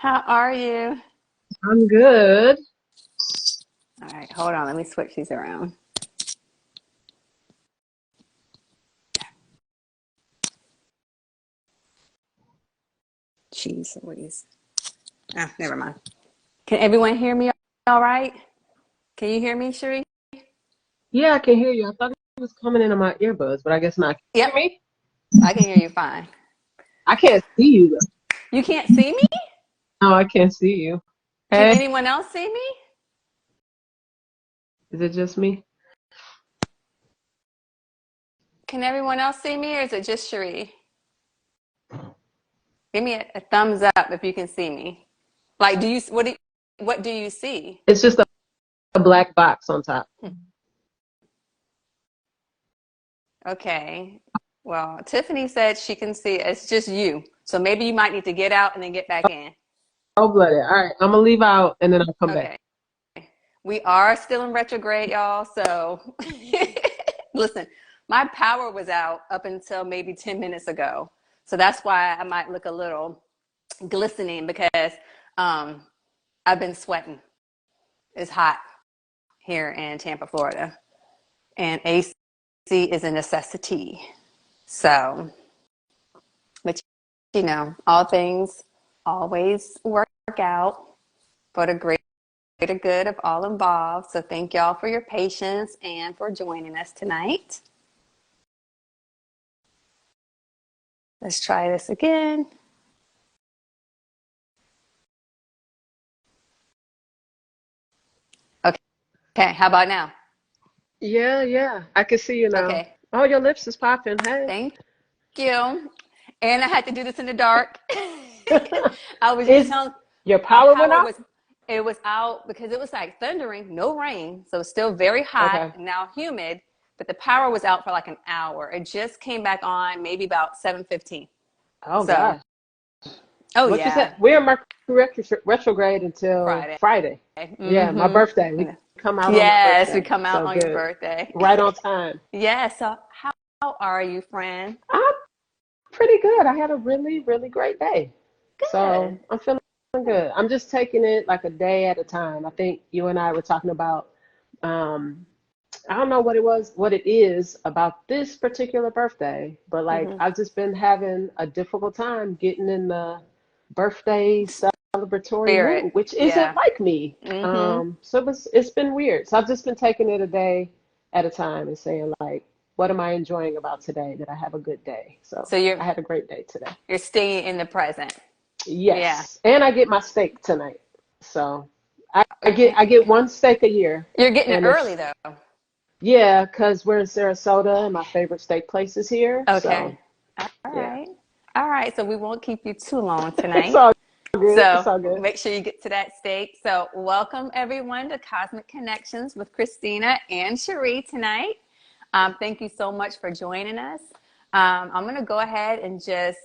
How are you? I'm good. All right, hold on. Let me switch these around. Jeez Louise. Ah, never mind. Can everyone hear me all right? Can you hear me, Sheree? Yeah, I can hear you. I thought it was coming into my earbuds, but I guess not. Can you Yep, hear me? I can hear you fine. I can't see you though. You can't see me? No, I can't see you. Can Hey, anyone else see me? is it just me? Can everyone else see me, or is it just Sheree? Give me a thumbs up if you can see me. Like, what do you see? It's just a black box on top. Okay. Well, Tiffany said she can see it. It's just you. So maybe you might need to get out and then get back in. Oh, bloody. All right, I'm gonna leave out and then I'll come back. Okay. We are still in retrograde, y'all. So listen, my power was out up until maybe 10 minutes ago. So that's why I might look a little glistening because um, I've been sweating. It's hot here in Tampa, Florida. And AC is a necessity. So, but all things always work out for the greater good of all involved. So thank y'all for your patience and for joining us tonight. Let's try this again. Okay. Okay. How about now? Yeah, yeah, I can see you now. Okay. Oh, your lips is popping. Hey. Thank you. And I had to do this in the dark. I was just Is telling your my power went power out? was it was out because it was like thundering, no rain. So it's still very hot Okay. and now humid, but the power was out for like an hour. It just came back on maybe about 7:15. Oh So, gosh. oh What you yeah, said? We're in Mercury retrograde until Friday. Friday. Yeah, my birthday. We Mm-hmm. come out on my Yes, we birthday. come out So on your good. birthday. Right on time. Yes. So how are you, friend? I'm pretty good. I had a really, really great day. So Good. I'm feeling good. I'm just taking it like a day at a time. I think you and I were talking about, um, I don't know what it is about this particular birthday, but like Mm-hmm. I've just been having a difficult time getting in the birthday celebratory mood, Spirit. which isn't Yeah. like me. Mm-hmm. So it's been weird. So I've just been taking it a day at a time and saying like, what am I enjoying about today? That I have a good day. So So I had a great day today. you're staying in the present. Yeah. Yes, and I get my steak tonight. So I get one steak a year, You're getting it and early it's though. yeah, because we're in Sarasota and my favorite steak place is here. Okay. So All yeah, right. All right. So we won't keep you too long it's tonight. all good. It's So all good. make sure you get to that steak. So welcome everyone to Cosmic Connections with Christina and Sheree tonight. Thank you so much for joining us. I'm going to go ahead and just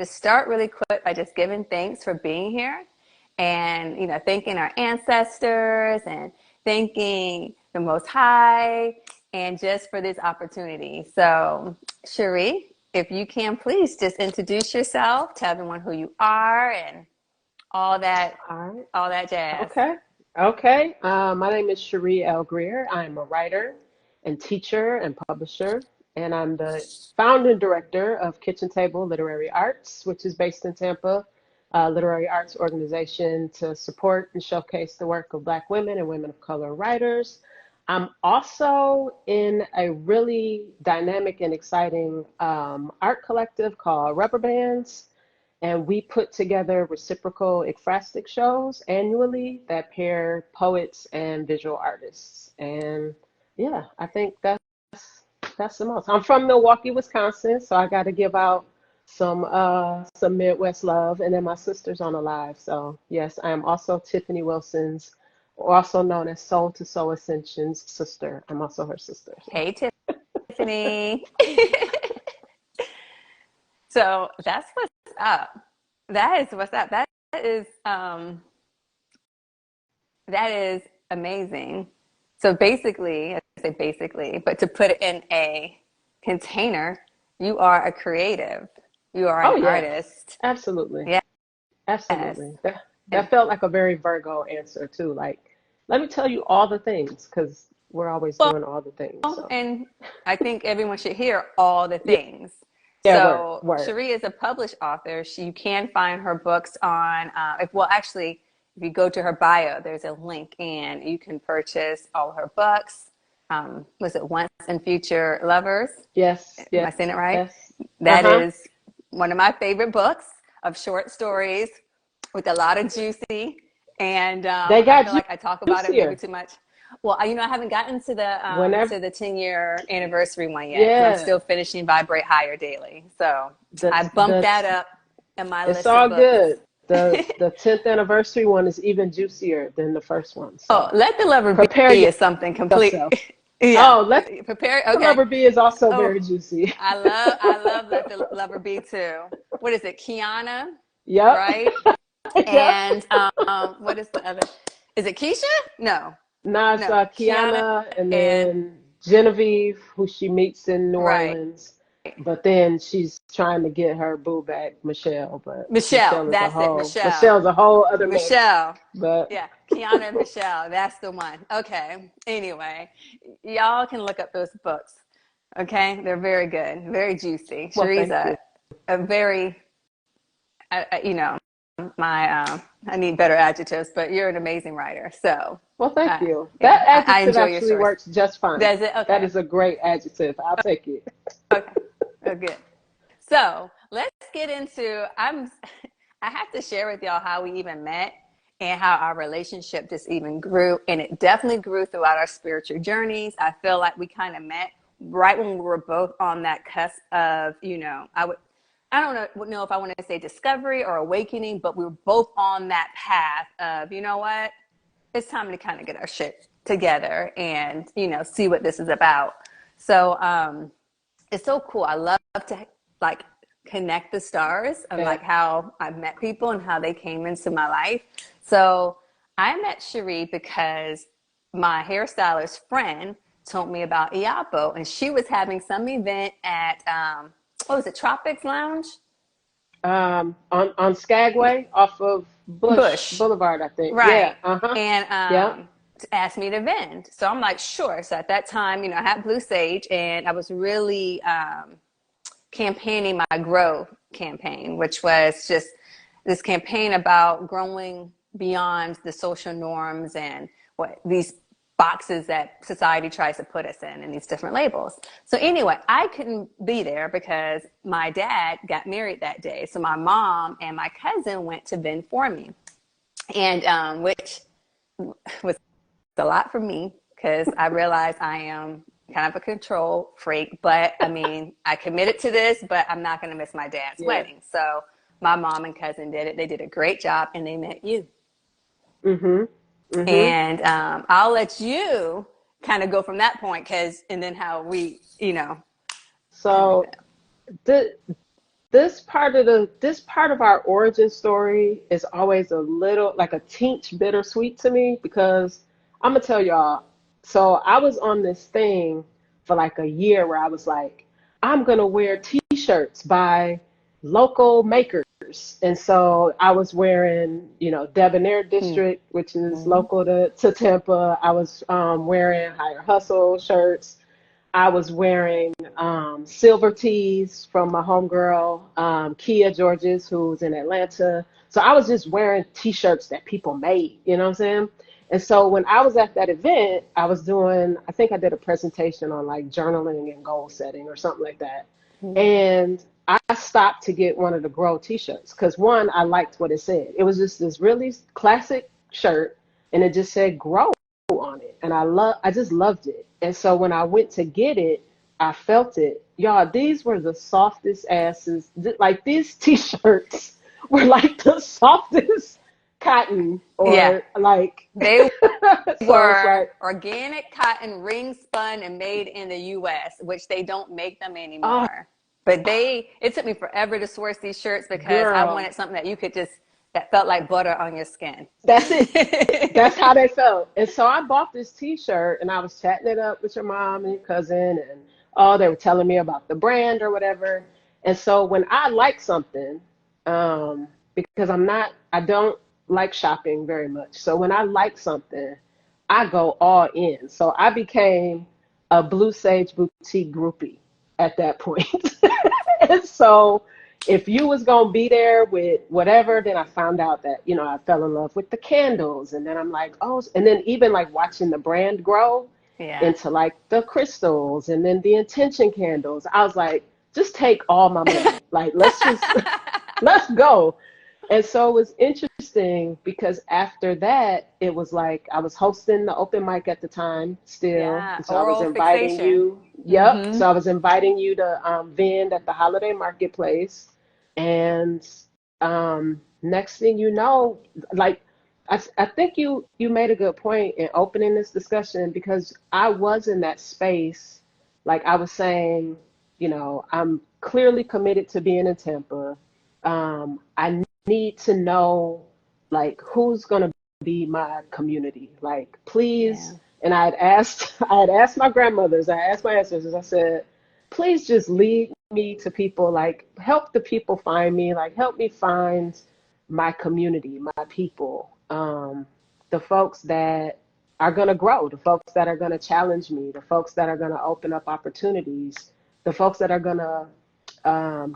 start really quick by just giving thanks for being here and thanking our ancestors and thanking the Most High and just for this opportunity. So Cherie, if you can please just introduce yourself, tell everyone who you are and all that All right. all that jazz. Okay. Okay. My name is Sheree L Greer. I'm a writer and teacher and publisher, and I'm the founder and director of Kitchen Table Literary Arts, which is based in Tampa, a literary arts organization to support and showcase the work of Black women and women of color writers. I'm also in a really dynamic and exciting art collective called Rubber Bands, and we put together reciprocal ekphrastic shows annually that pair poets and visual artists. And yeah, I think that's the most. I'm from Milwaukee, Wisconsin, so I got to give out some Midwest love. And then my sister's on the live. So yes, I am also Tiffany Wilson's, also known as Soul to Soul Ascension's sister. I'm also her sister. So. Hey Tiffany. So that's what's up. That is what's up. Is um that is amazing. So basically, I say basically, but to put it in a container, you are a creative. You are an Oh yeah, artist. absolutely. Yeah. Yes. Absolutely. That And that felt like a very Virgo answer too. Like, let me tell you all the things, because we're always well, doing all the things. So and I think everyone should hear all the yeah, things. yeah, word, So word. Sheree is a published author. You can find her books on, well, actually, if you go to her bio, there's a link and you can purchase all her books. Was it Once and Future Lovers? Yes, Am I yes, saying it right? yes. That Uh-huh. is one of my favorite books of short stories with a lot of juicy. And They I got feel like I talk about it maybe juicier too much. Well, I haven't gotten whenever. to the 10-year anniversary one yet because I'm Yeah, still finishing Vibrate Higher Daily. So the I bumped the that up in my it's list of all books. good. The 10th anniversary one is even juicier than the first one. Oh, So Let the Lover Be prepare is something complete. yourself. Yeah, Oh, Let prepare. the Okay. Lover Be is also Oh, very juicy. I love Let the Lover Be too. What is it? Kiana, Yep. right? Yep. And what is the other? Is it Keisha? No, Nas no. Kiana Kiana, and and then Genevieve, who she meets in New right. Orleans. But then she's trying to get her boo back, Michelle. But Michelle. That's it. Michelle. Michelle's a whole other mix. Michelle. But Yeah, Kiana and Michelle. That's the one. Okay. Anyway, y'all can look up those books. Okay, they're very good, very juicy. well, Sheree's thank you. a very, you know, my I need better adjectives, but you're an amazing writer. So, Well, thank you. yeah, That I adjective enjoy your actually stories. works just fine. Does it? That Okay. is a great adjective. I'll take it. Okay. Oh, good. So let's get into. I have to share with y'all how we even met and how our relationship just even grew, and it definitely grew throughout our spiritual journeys. I feel like we kind of met right when we were both on that cusp of, I don't know if I want to say discovery or awakening, but we were both on that path of, you know what, it's time to kind of get our shit together and see what this is about. So it's so cool. I love to like connect the stars and Yeah. like how I've met people and how they came into my life. So I met Sheree because my hairstylist friend told me about Iapo, and she was having some event at what was it, Tropics Lounge? On Skagway off of Bush Bush. Boulevard, I think. Yeah. Right. Uh-huh. And Yeah. asked me to vend. So I'm like, sure. So at that time, I had Blue Sage and I was really campaigning my Grow campaign, which was just this campaign about growing beyond the social norms and what these boxes that society tries to put us in and these different labels. So anyway, I couldn't be there because my dad got married that day. So my mom and my cousin went to vend for me, and which was a lot for me because I realized I am kind of a control freak. But I mean, I committed to this, but I'm not going to miss my dad's Yeah. wedding. So my mom and cousin did it. They did a great job, and they met you. Mm-hmm. Mm-hmm. And I'll let you kind of go from that point, and then how we, So connected. the this part of our origin story is always a little like a teeny bittersweet to me, because I'm gonna tell y'all. So I was on this thing for like a year where I was like, I'm gonna wear t-shirts by local makers. And so I was wearing, Debonair District, which is Mm-hmm. local to Tampa. I was wearing Higher Hustle shirts. I was wearing silver tees from my homegirl, Kia Georges, who's in Atlanta. So I was just wearing t-shirts that people made, you know what I'm saying? And so when I was at that event, I think I did a presentation on like journaling and goal setting or something like that. And I stopped to get one of the Grow t-shirts because one, I liked what it said. It was just this really classic shirt, and it just said Grow on it, and I just loved it. And so when I went to get it, I felt it. Y'all, these were the softest asses. Like these t-shirts were like the softest cotton, Yeah, or like they so it's were like, organic cotton, ring spun and made in the US, which they don't make them oh, anymore. But it took me forever to source these shirts because I girl, wanted something that that felt like butter on your skin. that's it. That's how they felt. And so I bought this t-shirt, and I was chatting it up with your mom and your cousin, and oh, they were telling me about the brand or whatever. And so when I like something, because I don't like shopping very much. So when I like something, I go all in. So I became a Blue Sage Boutique groupie at that point. And so if you was gonna be there with whatever, then I found out that, I fell in love with the candles. And then I'm like, oh, and then even like watching the brand grow Yeah. into like the crystals and then the intention candles. I was like, just take all my money. Like, let's just let's go. And so it was interesting because after that, it was like I was hosting the open mic at the time still. Yeah. And so I was Oral inviting fixation. you. Yep. Mm-hmm. So I was inviting you to vend at the holiday marketplace. And next thing you know, like I think you made a good point in opening this discussion because I was in that space. Like I was saying, I'm clearly committed to being in Tampa. I need to know like who's gonna be my community. Like, Yeah. please. And I had asked my grandmothers, I asked my ancestors, I said, please just lead me to people, like help the people find me, like help me find my community, my people, the folks that are gonna grow, the folks that are gonna challenge me, the folks that are gonna open up opportunities, the folks that are gonna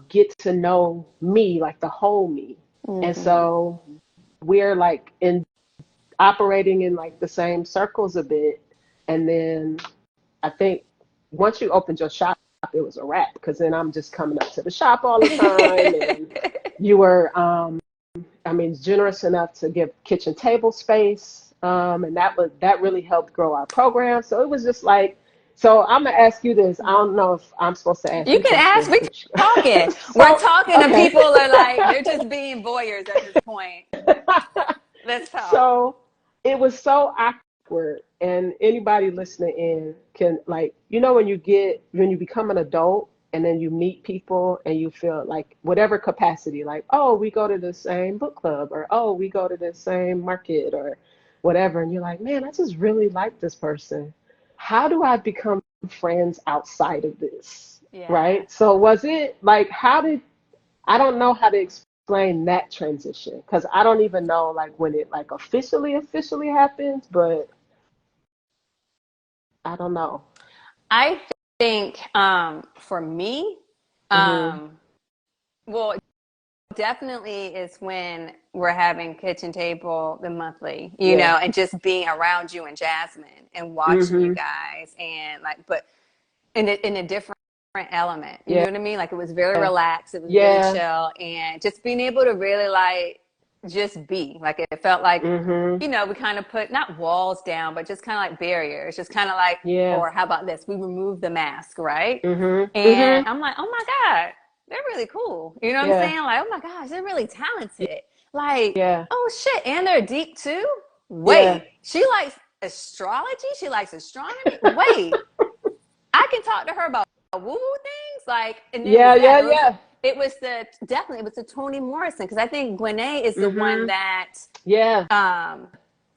get to know me, like the whole me. And Mm-hmm. so we're like in operating in like the same circles a bit. And then I think once you opened your shop, it was a wrap because then I'm just coming up to the shop all the time. And you were, generous enough to give kitchen table space. And that really helped grow our program. So it was just like, so I'm gonna ask you this. I don't know if I'm supposed to ask You you can ask. questions. We talking. We're So talking, and okay. people are like, they're just being voyeurs at this point. Let's talk. So it was so awkward, and anybody listening in can like, when you become an adult and then you meet people and you feel like whatever capacity, like, oh, we go to the same book club, or oh, we go to the same market, or whatever, and you're like, man, I just really like this person. How do I become friends outside of this? Yeah. Right? So was it like, I don't know how to explain that transition because I don't even know like when it like officially happens, but I don't know. I think for me, Mhm. um, well, definitely is when we're having kitchen table the monthly, Yeah. and just being around you and Jasmine and watching you Mhm. guys and like, but in a different element, you know Yeah. what I mean? Like it was very relaxed, it was really Yeah. chill, and just being able to really like just be like it felt like Mhm. we kind of put not walls down, but just kind of like barriers, just kind of like, Yeah. or how about this? We remove the mask, right? Mhm. And Mhm. I'm like, oh my God, they're really cool. You know what I'm Yeah. saying? Like, oh my gosh, they're really talented. Like, Yeah. oh shit, and they're deep too. Yeah. Wait, she likes astrology? She likes astronomy? Wait, I can talk to her about woo woo things. Like, and it was Yeah. that. Yeah. It was Yeah. it was the definitely it was the Toni Morrison because I think Gwennae is the one Mhm. that Yeah. um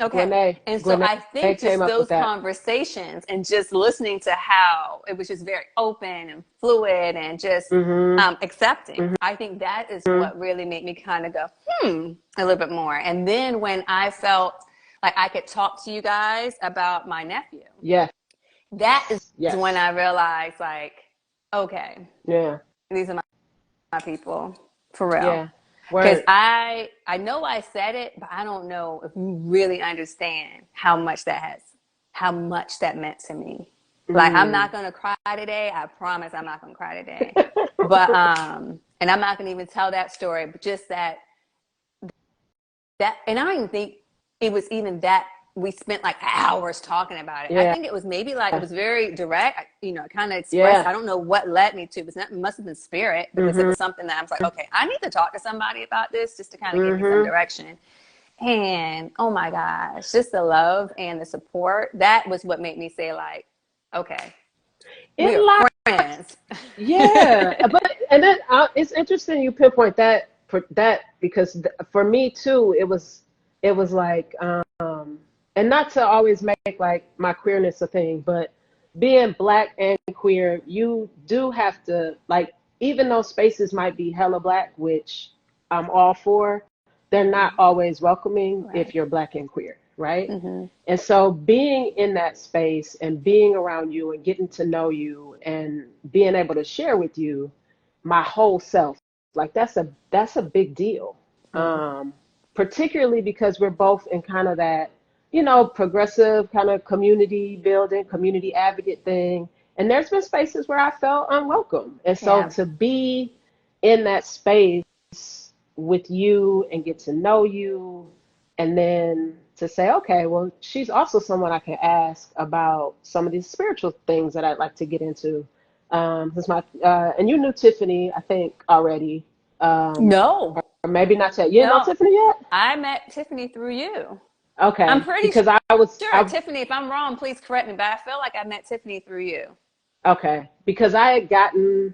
okay. And so Gwinnett I think came just up with those that. conversations and just listening to how it was just very open and fluid and just Mhm. accepting. Mhm. I think that is what really made me kind of go, a little bit more. And then when I felt like I could talk to you guys about my nephew, Yes. that is when Yes. I realized, like, okay, Yeah. these are my people for real. Yeah. Because Word. I know I said it, but I don't know if you really understand how much that meant to me. Like I'm Mm. not gonna cry today. I promise I'm not gonna cry today. But and I'm not gonna even tell that story, but just that and I don't even think it was even that we spent like hours talking about it. I Yeah. think it was maybe like it was very direct, kind of expressed. Yeah. I don't know what led me to, but it must have been spirit because it Mhm. was something that I was like, okay, I need to talk to somebody about this just to kind of give me some Mhm. direction. And oh my gosh, just the love and the support. That was what made me say, like, okay, we It are locks. friends. Yeah, but and then it's interesting you pinpoint that for that because for me too, it was like and not to always make like my queerness a thing, but being black and queer, you do have to like even though spaces might be hella black, which I'm all for, they're not always welcoming if Right. you're Black and queer, right? Mm-hmm. And so being in that space and being around you and getting to know you and being able to share with you my whole self, like that's a big deal. Mm-hmm. Um, Particularly because we're both in kind of that, progressive kind of community building, community advocate thing. And there's been spaces where I felt unwelcome. And so Yeah. to be in that space with you and get to know you, and then to say, okay, well, she's also someone I can ask about some of these spiritual things that I'd like to get into. This my and you knew Tiffany, I think already, No. or maybe not yet. You didn't know No. Tiffany yet? I met Tiffany through you. I'm Okay, pretty because I was sure, I Tiffany, if I'm wrong, please correct me, but I feel like I met Tiffany through you. okay because I had gotten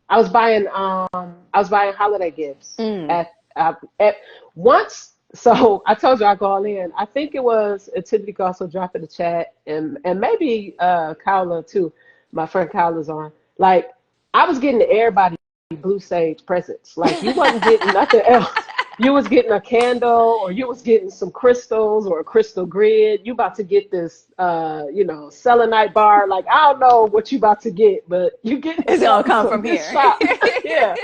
I was buying holiday gifts Mm. at once. So I told you I go all in. I think it was Tiffany could also drop in the chat, and maybe Kyla too. My friend Kyla's on. Like I was getting everybody blue sage presents. Like you wasn't getting nothing else. You was getting a candle, or you was getting some crystals or a crystal grid. You about to get this, selenite bar. Like I don't know what you about to get, but you getting It's gonna something come from from this here. shop. Yeah.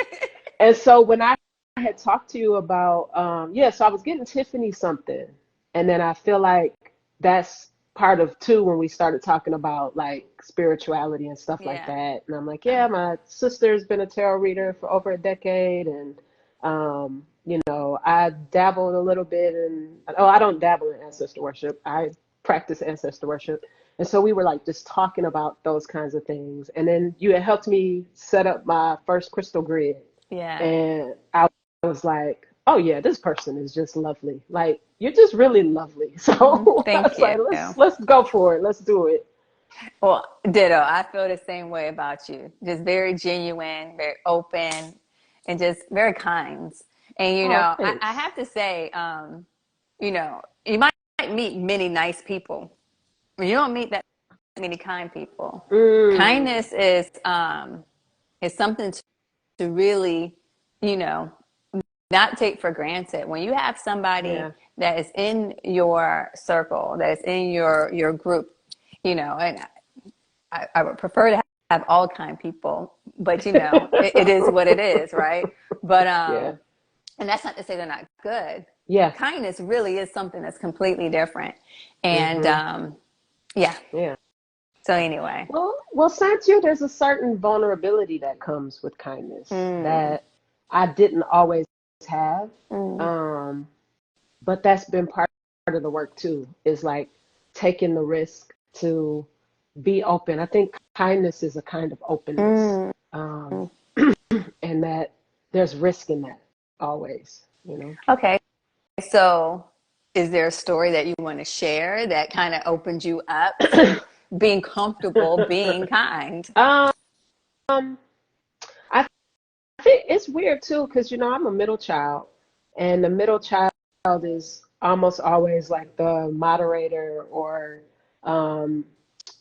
And so when I had talked to you about, so I was getting Tiffany something, and then I feel like that's part of too when we started talking about like spirituality and stuff like Yeah. that. And I'm like, yeah, my sister's been a tarot reader for over a decade, and I dabbled a little bit in. Oh, I don't dabble in ancestor worship. I practice ancestor worship. And so we were like just talking about those kinds of things. And then you had helped me set up my first crystal grid. Yeah. And I was like, oh yeah, this person is just lovely. Like you're just really lovely. So I Thank was like, you. let's go for it. Let's do it. Well, ditto. I feel the same way about you. Just very genuine, very open, and just very kind. And Oh, I thanks. have to say, you might meet many nice people. You don't meet that many kind people. Mm, Kindness is something to really, you know, not take for granted. When you have somebody yeah. that is in your circle, that is in your group, and I would prefer to have all kind people, but it is what it is, right? But Yeah. and that's not to say they're not good. Yeah. Kindness really is something that's completely different, and Hmm. yeah. Yeah. So anyway, Well, Santu, there's a certain vulnerability that comes with kindness mm, that I didn't always have. mm, Um, but that's been part of the work too, is like taking the risk to be open. I think kindness is a kind of openness. mm. Um, and that there's risk in that always. Okay. So, is there a story that you want to share that kind of opened you up to being comfortable being kind? um, I think it's weird too, because I'm a middle child, and the middle child is almost always like the moderator or um,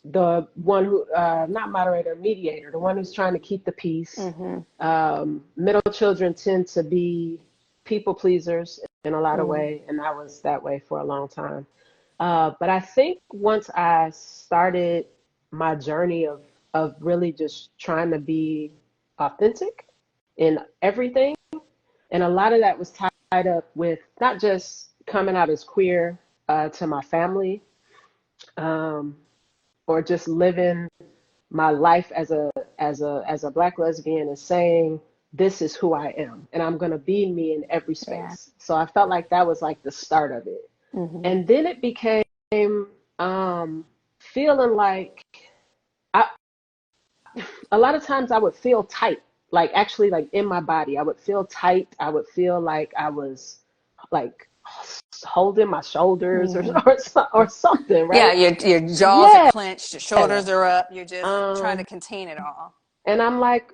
the one who, not moderator, mediator, the one who's trying to keep the peace. Mm-hmm. Middle children tend to be people pleasers in a lot of Mm, ways, and I was that way for a long time. But I think once I started my journey of really just trying to be authentic in everything, and a lot of that was tied up with not just coming out as queer to my family, um, or just living my life as a black lesbian and saying this is who I am and I'm going to be me in every yeah. space. So I felt like that was like the start of it. Mm-hmm. And then it became um, feeling like I, a lot of times I would feel tight, like actually like in my body. I would feel tight. I would feel like I was like holding my shoulders or Mm-hmm. or something, Yeah, right? your jaws are Yeah. clenched, your shoulders are up. You're just trying to Um, contain it all. and I'm like,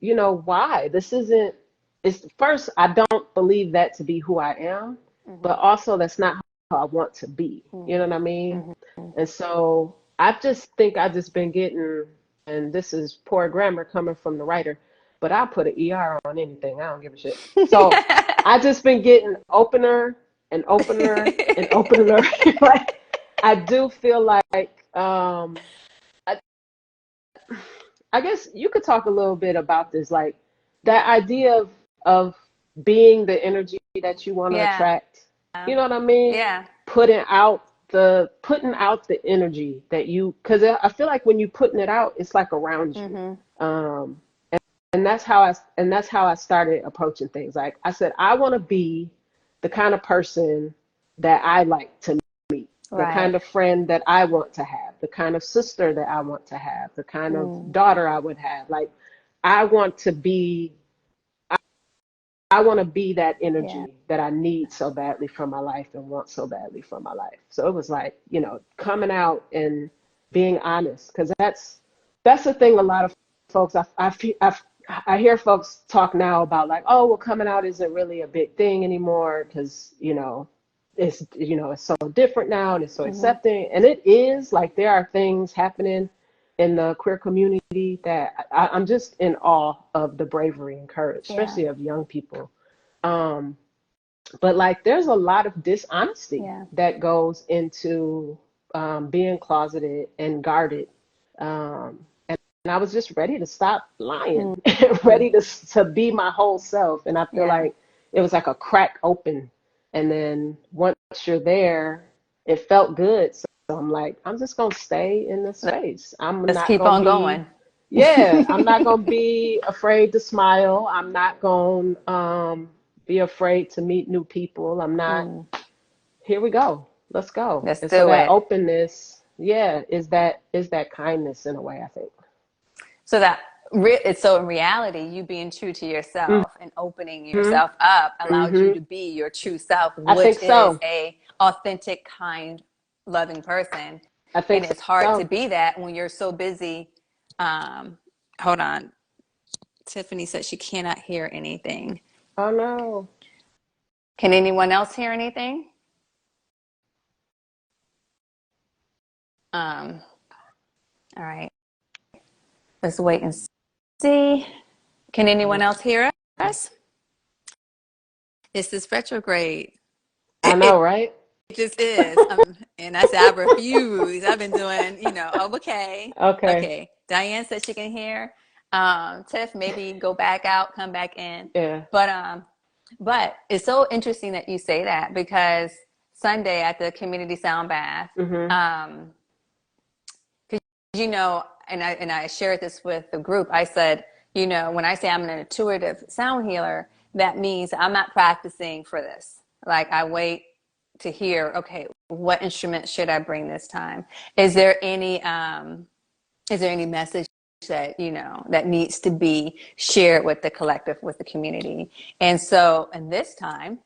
why? This isn't, it's first, I don't believe that to be who I am, Mm-hmm. but also that's not how I want to be. You know Mm-hmm. what I mean? Mm-hmm. And so I just think I just been getting, and this is poor grammar coming from the writer, but I put an ER on anything. I don't give a shit. So I just been getting opener and opener and opener. Like I do feel like I, I guess you could talk a little bit about this, like that idea of being the energy that you want to Yeah. attract. You know what I mean? Yeah. Putting out the energy that you, because I feel like when you putting it out, it's like around you. Mm-hmm. Um, and that's how I started approaching things. Like I said, I want to be the kind of person that I like to meet, the Right. kind of friend that I want to have, the kind of sister that I want to have, the kind of Mm. daughter I would have. Like I want to be I want to be that Yeah. energy that I need so badly for my life and want so badly for my life. So it was like, coming out and being honest, because that's the thing. A lot of folks, I hear folks talk now about like, oh, well, coming out isn't really a big thing anymore because it's so different now and it's so Mm-hmm. accepting, and it is. Like there are things happening in the queer community that I'm just in awe of the bravery and courage, Yeah. especially of young people. Um, but like, there's a lot of dishonesty Yeah. that goes into being closeted and guarded. And I was just ready to stop lying, Mm-hmm. ready to be my whole self. And I feel Yeah. like it was like a crack open. And then once you're there, it felt good. So I'm like, I'm just gonna stay in this space. I'm Let's not keep gonna on be, going. yeah, I'm not gonna be afraid to smile. I'm not gonna be afraid to meet new people. I'm not. Mm. Here we go. Let's go. Let's And so do that it. openness, yeah, is that kindness in a way, I think. So that so in reality, you being true to yourself and opening Hmm. yourself up allowed you Hmm. to be your true self, I which think is so. a authentic, kind, loving person. I And think it's hard to so. be that when you're so busy. Um, hold on. Tiffany said she cannot hear anything. Oh no. Can anyone else hear anything? Um, all right. Let's wait and see. Can anyone else hear us? This is retrograde. I It know, right? just is. And I said, I refuse. I've been doing, oh, okay. Okay. Okay. Diane said she can hear. Tiff, maybe go back out, come back in. Yeah. But it's so interesting that you say that because Sunday at the community sound bath, Hmm. um, 'cause, and I shared this with the group. I said, when I say I'm an intuitive sound healer, that means I'm not practicing for this. Like I wait to hear, okay, what instrument should I bring this time? Is there any message that that needs to be shared with the collective, with the community? And so, and this time,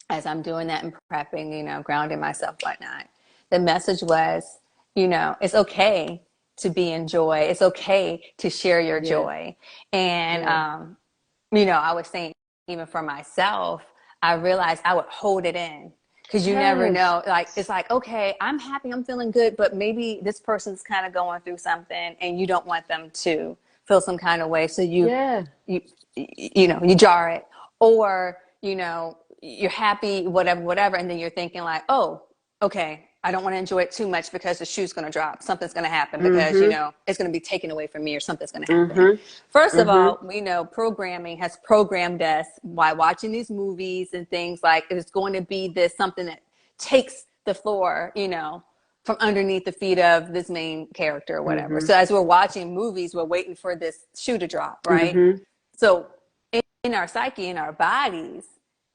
as I'm doing that and prepping, grounding myself, whatnot, the message was, it's okay to be in joy. It's okay to share your Yeah. joy. And, Yeah. I was saying, even for myself, I realized I would hold it in because you never Yes. know. Like, it's like, okay, I'm happy, I'm feeling good, but maybe this person's kind of going through something and you don't want them to feel some kind of way. So Yeah. you jar it, or you're happy, whatever, and then you're thinking like, oh, okay, I don't want to enjoy it too much because the shoe's going to drop, something's going to happen because Hmm. it's going to be taken away from me, or something's going to happen. Hmm. First of Hmm. all, we know programming has programmed us by watching these movies and things, like it's going to be this something that takes the floor, from underneath the feet of this main character or whatever. Hmm. So as we're watching movies, we're waiting for this shoe to drop, right? Hmm. So in our psyche, in our bodies,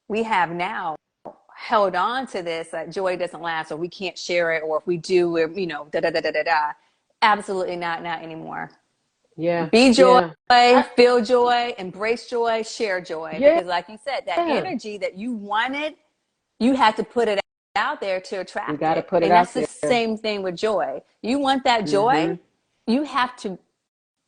we have now held on to this, that joy doesn't last, or we can't share it, or if we do, we're, da da da da da da. Absolutely not anymore. Yeah. Be joy, Yeah. I, feel joy, embrace joy, share joy. yeah. Because like you said, that energy that you wanted, you had to put it out there to You attract got to it. put it And that's out the there. same thing with joy. You want that joy, Hmm. you have to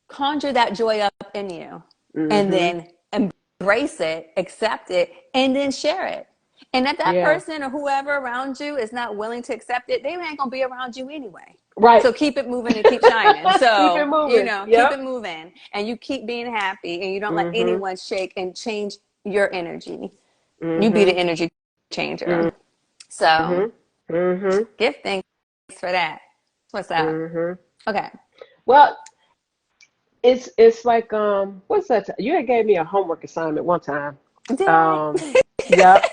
conjure that joy up in you, and Hmm. then embrace it, accept it, and then share it. And if that Yeah. person or whoever around you is not willing to accept it, they ain't gonna be around you anyway. Right. So keep it moving and keep shining. Keep it So, moving. keep it Yep. moving, and you keep being happy, and you don't let Hmm. anyone shake and change your energy. You be the Mhm. energy changer. So Mhm. Mhm. give thanks for that. What's up? Mhm. Okay. Well, it's like what's that? You had gave me a homework assignment one time. Did I? Um, yep.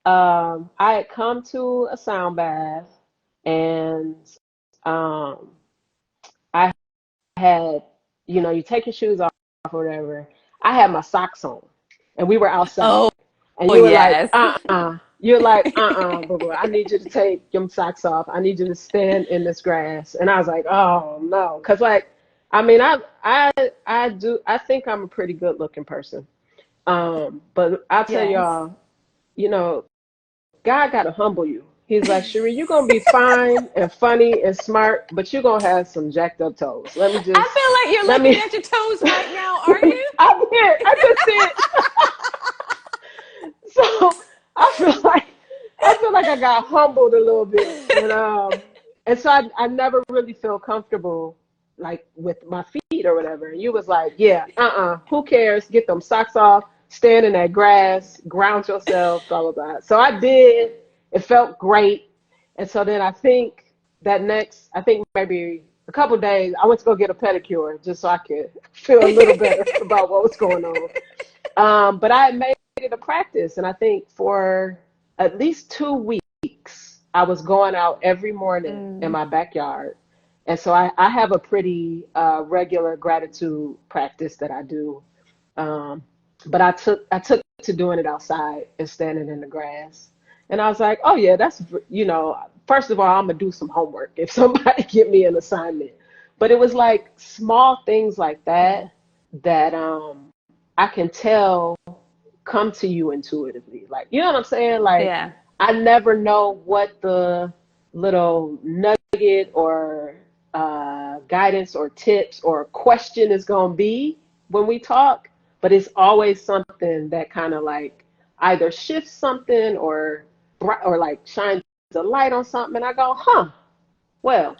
I had come to a sound bath and um I had, you take your shoes off or whatever. I had my socks on and we were outside. Oh, And you were like, yes. You're like, boo boo, I need you to take your socks off. I need you to stand in this grass. And I was like, oh no. Cause like, I mean, I think I'm a pretty good looking person. But I'll tell Yes. y'all, you know, God got to humble you. He's like, Sheree, you're going to be fine and funny and smart, but you're going to have some jacked up toes. I feel like you're Let me, looking at your toes right now, are you? I just did. So I feel like I got humbled a little bit, and so I never really feel comfortable like with my feet or whatever. And you was like, yeah, who cares? Get them socks off, stand in that grass, ground yourself, blah blah blah. So I did. It felt great, and so then I think maybe a couple days, I went to go get a pedicure just so I could feel a little better about what was going on. But I had made it a practice, and I think for at least 2 weeks, I was going out every morning in Mm, my backyard. And so I have a pretty regular gratitude practice that I do. Um, but I took to doing it outside and standing in the grass. And I was like, oh yeah, first of all, I'm gonna do some homework if somebody give me an assignment. But it was like small things like yeah. that I can tell come to you intuitively. Like, you know what I'm saying? Like, Yeah. I never know what the little nugget or guidance or tips or question is going to be when we talk, but it's always something that kind of like either shifts something or like shines a light on something. And I go, huh, well,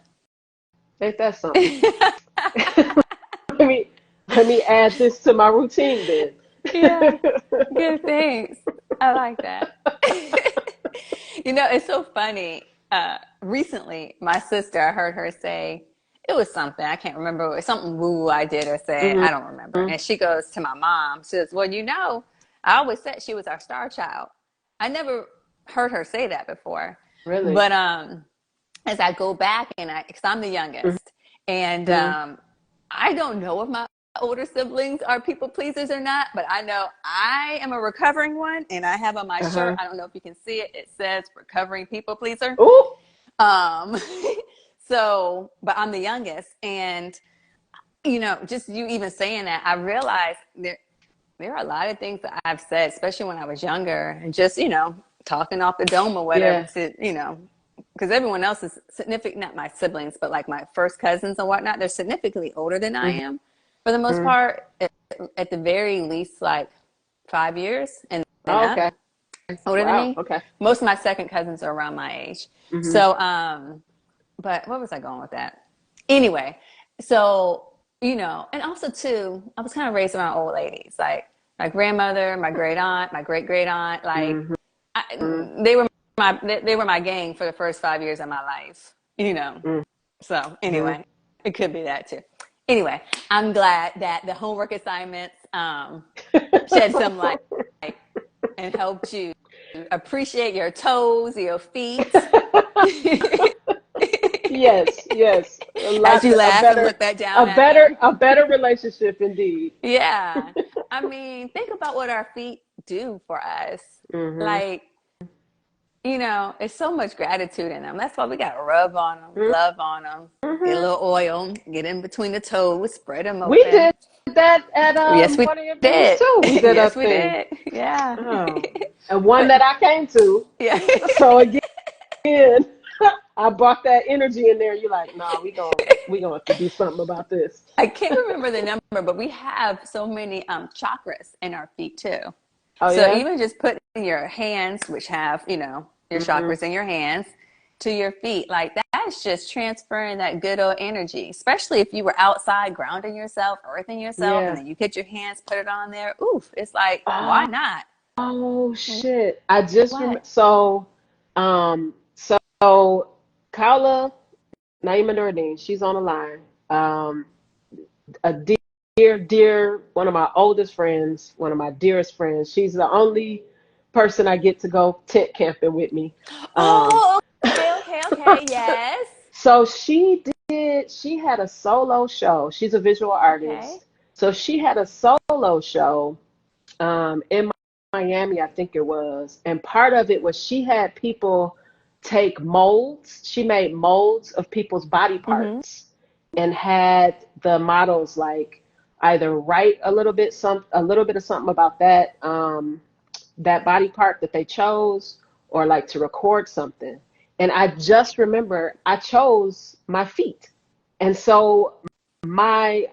ain't that something? let me let me add this to my routine then. Yeah. Good thanks. I like that. It's so funny. Recently, my sister, I heard her say, it was something, I can't remember, it was something woo I did or said, Hmm. I don't remember. And she goes to my mom, she says, well, I always said she was our star child. I never heard her say that before. Really? But as I go back because I'm the youngest, and Hmm. I don't know if my older siblings are people pleasers or not, but I know I am a recovering one, and I have on my shirt, Uh-huh. I don't know if you can see it, it says recovering people pleaser. Ooh. Um, but I'm the youngest, and just you even saying that, I realized there are a lot of things that I've said, especially when I was younger, and just talking off the dome or whatever Yeah. to because everyone else is significant, not my siblings, but like my first cousins and whatnot, they're significantly older than I am for the most Hmm. part, at the very least, like 5 years and Oh, up, okay. older than Wow. me. Okay. Most of my second cousins are around my age. Hmm. So, but what was I going with that? Anyway, so, and also too, I was kind of raised around old ladies, like my grandmother, my great aunt, my great great aunt, like Hmm. I, they were my gang for the first 5 years of my life. So Hmm. anyway, it could be that too. Anyway, I'm glad that the homework assignments shed some light and helped you appreciate your toes, your feet. Yes, yes. As you laugh and look that down at them. A better relationship indeed. Yeah. I mean, think about what our feet do for us. Hmm. Like, it's so much gratitude in them. That's why we got to rub on them, love on them, get a Hmm. little oil, get in between the toes, spread them We open. did that at Yes, we one of your events did. too. We did a Yes, we thing. did. Yeah. Oh, and one But that I came to. yeah. So again, I brought that energy in there. You're like, nah, we gonna have to do something about this. I can't remember the number, but we have so many chakras in our feet too. Oh So yeah. even just putting your hands, which have, your Hmm. chakras in your hands, to your feet, like that's just transferring that good old energy, especially if you were outside grounding yourself, earthing yourself, and Yeah. then you get your hands, put it on there. Oof, it's like, why Oh, not? Oh shit. I just What? remember. So Kaula Naima Nordine, she's on the line. A dear, one of my oldest friends, one of my dearest friends. She's the only person I get to go tent camping with me. Um, Oh, okay. Yes. so she had a solo show. She's a visual Okay. artist. So she had a solo show in Miami, I think it was. And part of it was she had people take molds. She made molds of people's body Mm-hmm. parts and had the models like either write a little bit of something about that body part that they chose, or like to record something. And I just remember I chose my feet. And so my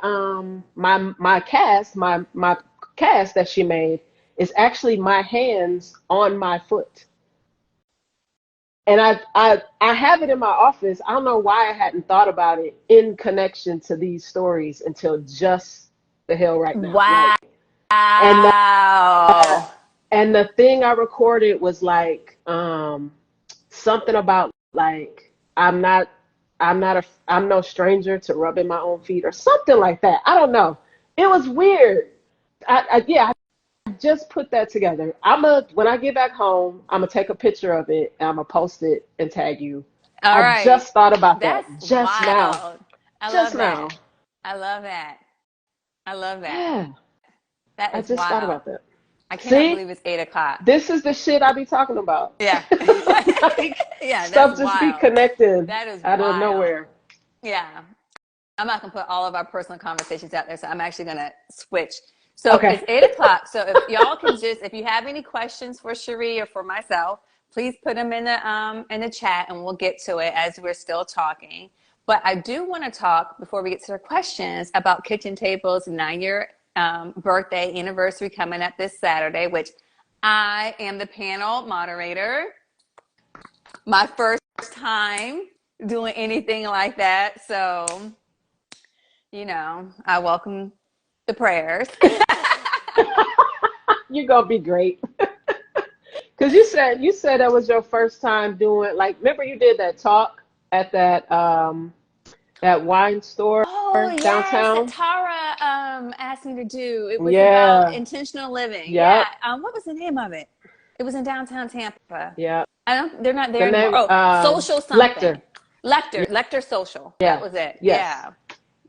cast that she made is actually my hands on my foot. And I have it in my office. I don't know why I hadn't thought about it in connection to these stories until just the hell right now. Wow. And and the thing I recorded was like something about like I'm no stranger to rubbing my own feet or something like that. I don't know. It was weird. Yeah, I just put that together. When I get back home, I'm gonna take a picture of it and I'm gonna post it and tag you. All I right. just thought about that That's just now. wild. I Just love now. that. I love that. I love that. Yeah, That I is just thought wild. about that. I cannot See, believe it's 8 o'clock. this is the shit I be talking about. Yeah. Like Yeah, that's stuff just be wild. connecting That is out of wild. nowhere. Yeah. I'm not gonna put all of our personal conversations out there, so I'm actually gonna switch. So Okay. it's 8 o'clock. So if y'all can just, if you have any questions for Sheree or for myself, please put them in the chat, and we'll get to it as we're still talking. But I do want to talk before we get to the questions about Kitchen Table's 9-year birthday anniversary coming up this Saturday, which I am the panel moderator. My first time doing anything like that, so I welcome the prayers. You're gonna be great. Cause you said that was your first time doing, like, remember you did that talk at that wine store Oh yes, that downtown? Tara asked me to do. It was about Yeah. intentional living. Yeah. Yep. What was the name of it? It was in downtown Tampa. Yep. I don't. They're not The there anymore. name Oh, social something. Lecter. Lecter Social. That Yeah. was it. Yes. Yeah.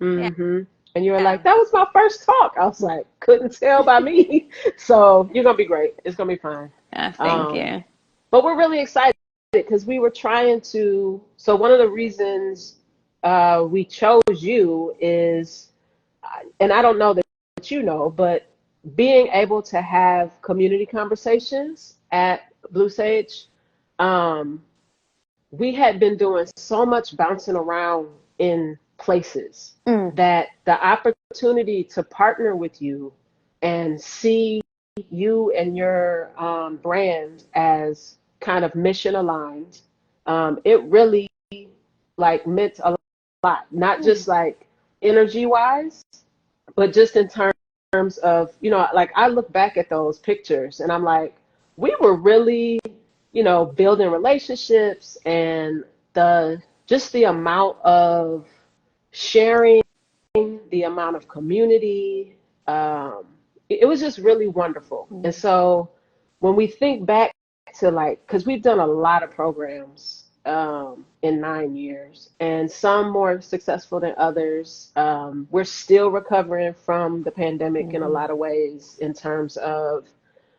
Mm-hmm. And you were Yeah. like, that was my first talk. I was like, couldn't tell by me. So you're gonna be great. It's gonna be fine. Thank Um, you. but we're really excited because we were trying to. So one of the reasons we chose you is, and I don't know that you know, but being able to have community conversations at Blue Sage, um, we had been doing so much bouncing around in places Mm. that the opportunity to partner with you and see you and your brand as kind of mission aligned, it really like meant a lot, not Mm. just like energy wise, but just in terms of, like I look back at those pictures and I'm like, we were really, building relationships, and the amount of sharing, the amount of community, it was just really wonderful. And Mm. so when we think back to, like, because we've done a lot of programs in 9 years, and some more successful than others. We're still recovering from the pandemic in a Mhm. lot of ways in terms of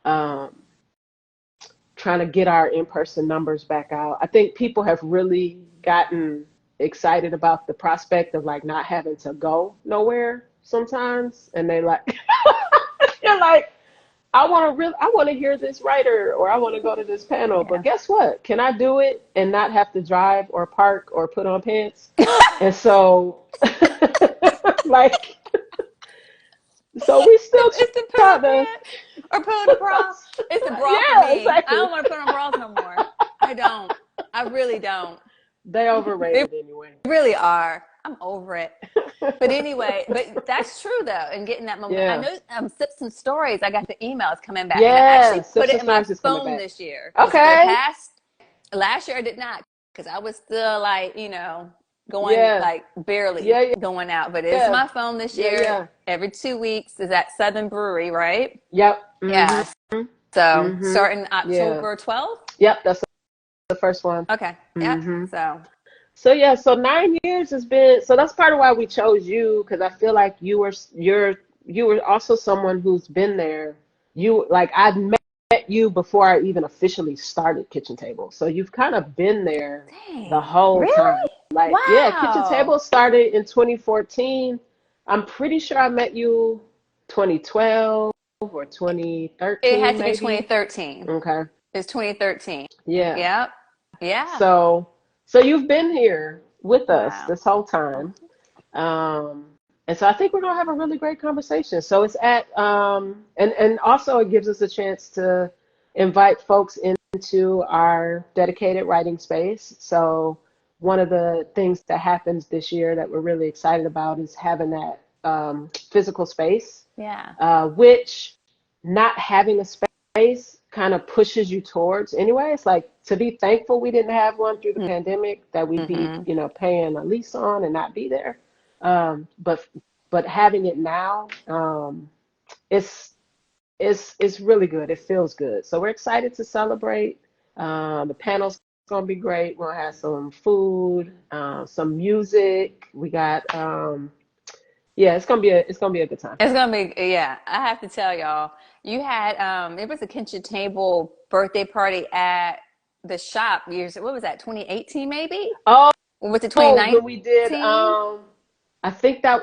um, trying to get our in-person numbers back out. I think people have really gotten excited about the prospect of like not having to go nowhere sometimes, and they like you're like, I want to hear this writer, or I want to go to this panel, but Yeah. guess what? Can I do it and not have to drive or park or put on pants? And so like, so we still It's the put try on to pants or put on a bra. It's the bra for yeah, me. I exactly. don't want to put on bras no more. I don't. I really don't. They They overrated anyway. really are. I'm over it. But anyway, but that's true though, and getting that moment. I Yeah. know Sips and Stories, I got the emails coming back, and I Yeah. actually put Sips it and in my Stories is coming phone back. this year because Okay. last year I did not because I was still like, going Yeah. like barely Yeah. going out. But it's Yeah. my phone this Yeah. year. Yeah. Every 2 weeks is at Southern Brewery, right? Yep. Yeah. Mm-hmm. So Mm-hmm. starting Yeah. October 12th. Yep. That's the first one. Okay. Yep. Mm-hmm. So So yeah, so 9 years has been, so that's part of why we chose you, because I feel like you were also someone who's been there. You like I'd met you before I even officially started Kitchen Table. So you've kind of been there the dang. whole Really? time. Like yeah, Kitchen Wow. Table started in 2014. I'm pretty sure I met you 2012 or It had 2013 to be maybe. 2013. Okay. It's 2013. Yeah. Yep. Yeah. So so you've been here with us Wow. this whole time. Um, and so I think we're gonna have a really great conversation. So it's at and also it gives us a chance to invite folks into our dedicated writing space. So one of the things that happens this year that we're really excited about is having that physical space, Yeah. which not having a space kind of pushes you towards anyway. It's like to be thankful we didn't have one through the pandemic that we'd be, Mm-hmm. paying a lease on and not be there. But having it now, it's it's really good. It feels good. So we're excited to celebrate. The panel's gonna be great. We'll have some food, some music. We got yeah, it's gonna be a good time. It's gonna be, yeah. I have to tell y'all, you had it was a kitchen table birthday party at the shop years. What was that? 2018 maybe? Oh, Or was it when we did 2019? I think that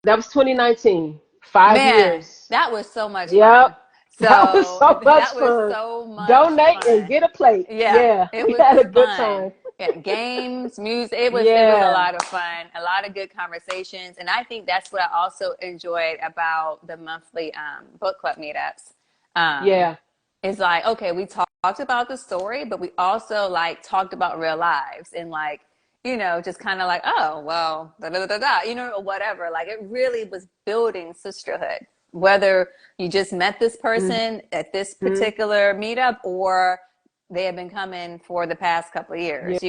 was 2019. 5 Man, years. that was so much Yep. fun. That was So so much that was fun. so much Donate and fun. get a plate. Yeah, Yeah, it we was had a good fun. time. Yeah, games, music. It was a Yeah. lot of fun, a lot of good conversations, and I think that's what I also enjoyed about the monthly book club meetups. Um, Yeah. it's like, okay, we talked about the story, but we also like talked about real lives and like, just kind of like, oh, well, da da da da, or whatever. Like it really was building sisterhood, whether you just met this person at this Hmm. particular meetup or they have been coming for the past couple of Yeah. years.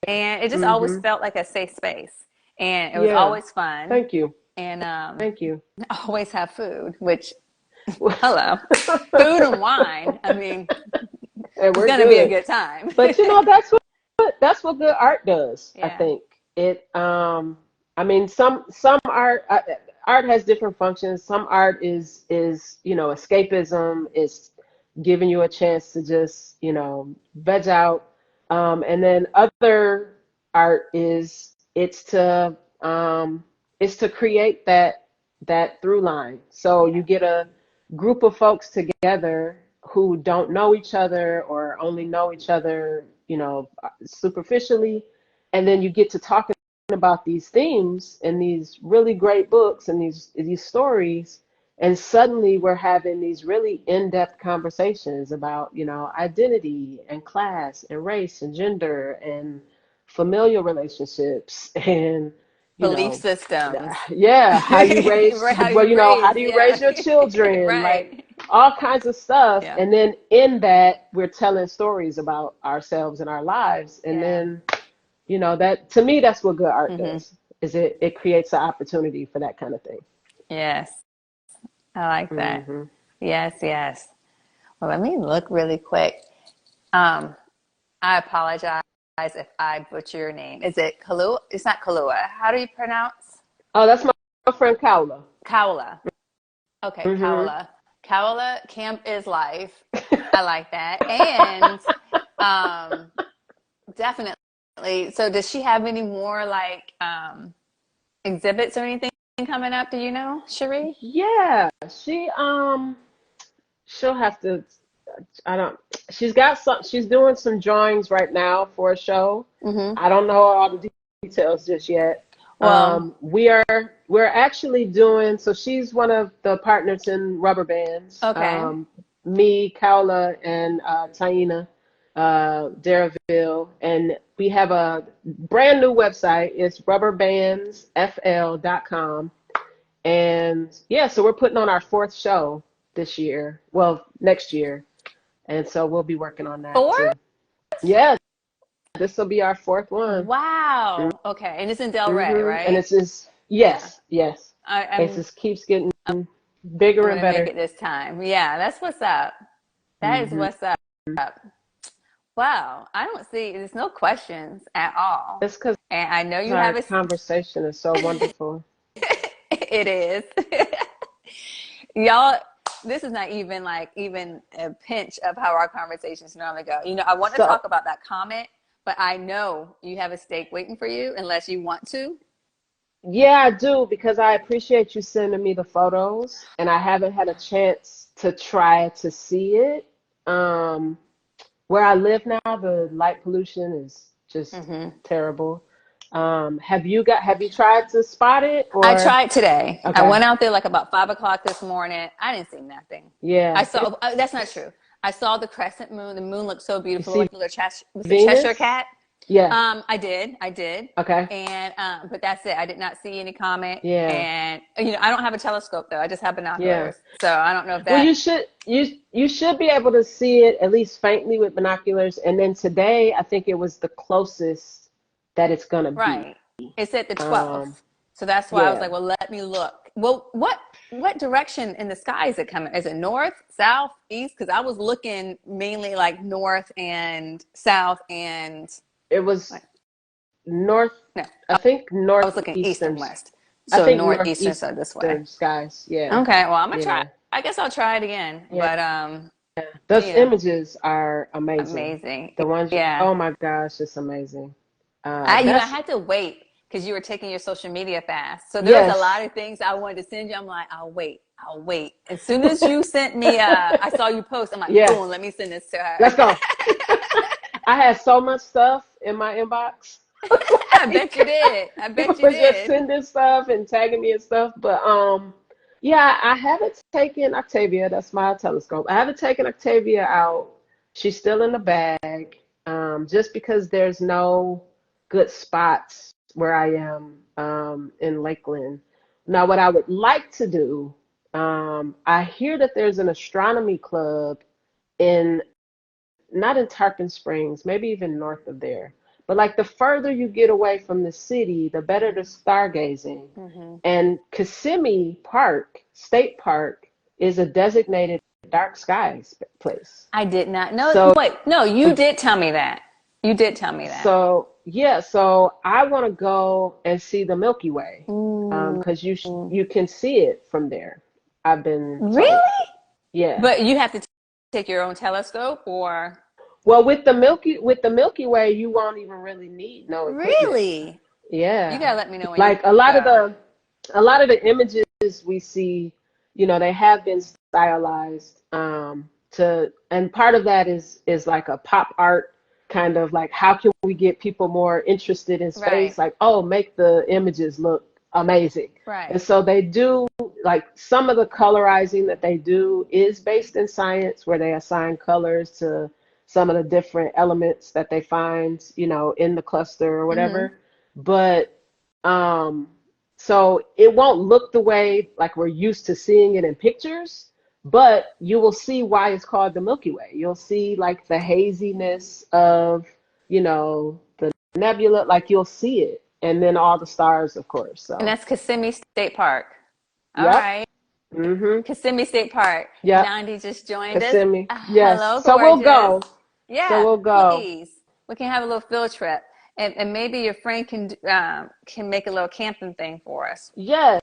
And it just always Hmm. felt like a safe space. And it was Yeah. always fun. Thank you. And Thank you. always have food, which, hello, food and wine. I mean, And it's we're going to be a good. good time. But that's what good art does, I Yeah. think. It I mean some art art has different functions. Some art is, escapism, is giving you a chance to just, veg out. And then other art is it's to create that through line. So you Yeah. get a group of folks together who don't know each other or only know each other, superficially, and then you get to talking about these themes and these really great books and these stories, and suddenly we're having these really in-depth conversations about, identity and class and race and gender and familial relationships and you Belief know systems. yeah, how you raise, How well, you how raise. do you Yeah. raise your children, like Right. all kinds of stuff. Yeah. And then in that we're telling stories about ourselves and our lives. And Yeah. then, that to me, that's what good art Hmm. does, is it creates an opportunity for that kind of thing. Yes. I like that. Hmm. Yes. Yes. Well, let me look really quick. Um, I apologize if I butcher your name. Is it Kalua? It's not Kalua. How do you pronounce? Oh, that's my friend Kaula. Kaula. Okay, Hmm. Kaula. Kaula, camp is life. I like that. And um, definitely. So, does she have any more like exhibits or anything coming up? Do you know, Sheree? Yeah, she'll have to, I don't. She's got some. She's doing some drawings right now for a show. Mm-hmm. I don't know all the details just yet. Well, We're actually doing. So she's one of the partners in Rubber Bands. okay. Me, Kaula, and Taina. Darraville, and we have a brand new website. It's rubberbandsfl.com. And yeah, so we're putting on our fourth show this year. Well, next year. And so we'll be working on that Four? too. Yeah, this will be our fourth one. Wow. Okay. And it's in Delray, And right? it's just, Yeah. yes, yes. It I'm just keeps getting bigger and gonna make better. it this time. Yeah, that's what's up. That is Hmm what's up. Wow. I don't see there's no questions at all. It's because And I know you our have a conversation is so wonderful. it is. Y'all, this is not even like even a pinch of how our conversations normally go. You know, I want to So, talk about that comment, but I know you have a steak waiting for you unless you want to. yeah, I do because I appreciate you sending me the photos, and I haven't had a chance to try to see it. Um, where I live now, the light pollution is just Hmm. terrible. Have you tried to spot it I or tried today. I okay. went out there like about 5 o'clock this morning. I didn't see nothing. I Yeah. saw, that's not true. I saw the crescent moon. The moon looked so You beautiful, see like a little was it Cheshire Venus? cat? Yeah. I did, Okay. and but that's it. I did not see any comet, Yeah. and you know, I don't have a telescope though. I just have Yeah. binoculars, so I don't know if Well, that. you should be able to see it at least faintly with binoculars. And then today, I think it was the closest that it's gonna be. Right. It's at the Um, 12th, so that's why I was yeah. like, well, let me look. Well, what direction in the sky is it coming? Is it north, south, east? Because I was looking mainly like north and south and It was like north. no, I think I was looking east and northeastern. west. I So think northeastern, so this way. northeastern skies. Yeah. Okay, well, I'm gonna try. Yeah. I guess I'll try it again. Yeah. But Those you know, images are amazing. amazing. The ones, Yeah. oh my gosh, it's amazing. I That's had to wait because you were taking your social media fast. So there was a lot yes. of things I wanted to send you. I'm like, I'll wait. I'll wait. As soon as you sent me, I saw you post. I'm like, Yeah. boom, let me send this to her. Let's go. I had so much stuff in my inbox. I bet you Like, did. I people bet you were just did. sending stuff and tagging me and stuff. But yeah, I haven't taken Octavia. That's my telescope. I haven't taken Octavia out. She's still in the bag. Just because there's no good spots where I am in Lakeland. Now, what I would like to do, I hear that there's an astronomy club in not in Tarpon Springs, maybe even north of there. But like the further you get away from the city, the better the stargazing. Hmm. And Kissimmee Park, State Park, is a designated dark skies place. I did not know. So, Wait, no, you did tell me that. You did tell me that. so yeah, so I want to go and see the Milky Way, Ooh. because you can see it from there. I've been Really? told. Yeah. But you have to take your own telescope or Well, with the Milky Way, you won't even really need no equipment. really? You Yeah. gotta let me know when you Like go. a lot of the images we see, they have been stylized to and part of that is like a pop art kind of like how can we get people more interested in Right, space? Like, oh, make the images look amazing. And right. so they do like some of the colorizing that they do is based in science where they assign colors to some of the different elements that they find, in the cluster or Hmm. whatever. But um, so it won't look the way like we're used to seeing it in pictures, but you will see why it's called the Milky Way. You'll see like the haziness of, the nebula, like you'll see it. And then all the stars, of course. And So, that's Kissimmee State Park. All yep. right. Mm-hmm. Kissimmee State Park. Yep. Nandi just joined us. Kissimmee. Yes. Hello, So we'll gorgeous. go. So Yeah, we'll go. please. We can have a little field trip. And maybe your friend can make a little camping thing for us. Yes.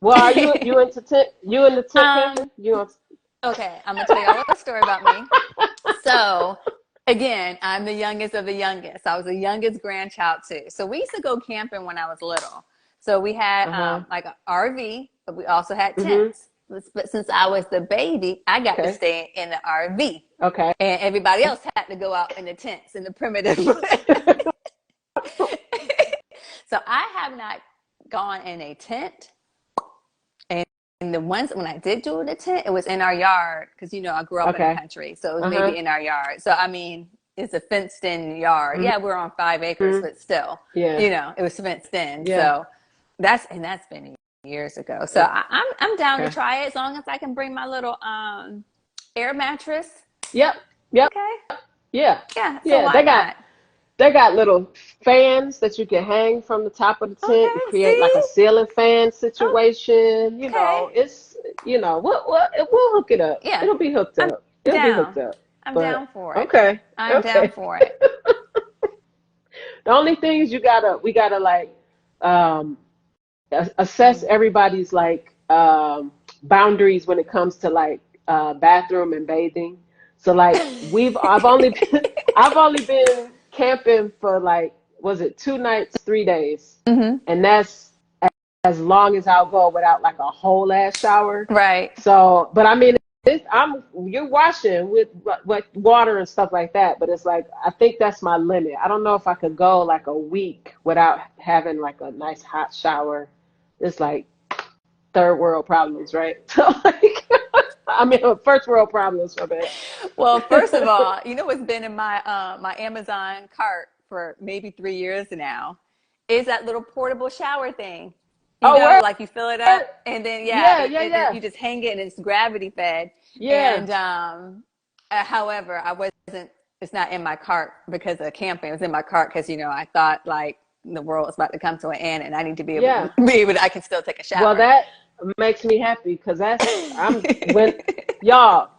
Well, are you into you into tent um, camping? You want okay, I'm gonna tell you a little story about me. So again, I'm the youngest of the youngest. I was the youngest grandchild too. So we used to go camping when I was little. So we had uh-huh. like an RV, but we also had Mm-hmm. tents. But since I was the baby, I got to Okay. stay in the RV. Okay. And everybody else had to go out in the tents in the primitive. So I have not gone in a tent in the ones when I did do the tent, it was in our yard because I grew up in the Okay. country, so it was Uh-huh. maybe in our yard. So I mean, it's a fenced in yard. Mm-hmm. Yeah, we're on 5 acres, but still, Yeah. it was fenced in. Yeah. So that's been years ago. So I'm down to Okay. try it as long as I can bring my little air mattress. Yep. Yep. Okay, Yeah. yeah. So Yeah. why not? They got little fans that you can hang from the top of the tent and Okay, create like a see? ceiling fan situation. Okay. It's we'll hook it up. Yeah, It'll be hooked I'm up. It'll be hooked down. up. I'm But down for it. okay. I'm down Okay. for it. The only thing is we gotta like um assess everybody's like boundaries when it comes to like bathroom and bathing. So like I've only been camping for like was it 2 nights, 3 days, Hmm. and that's as long as I'll go without like a whole ass shower. Right. So, but I mean, you're washing with water and stuff like that, but it's like I think that's my limit. I don't know if I could go like a week without having like a nice hot shower. It's like third world problems, right? So like, I mean, first world problems for that. Well, first of all, what's been in my my Amazon cart for maybe 3 years now is that little portable shower thing. Oh, where? Like you fill it up and then Yeah, yeah, yeah, you just hang it and it's gravity fed. yeah. And however, I wasn't. It's not in my cart because of camping. It was in my cart because I thought like the world was about to come to an end and I need to be able Yeah. to be able to, I can still take a Well, shower. that makes me happy because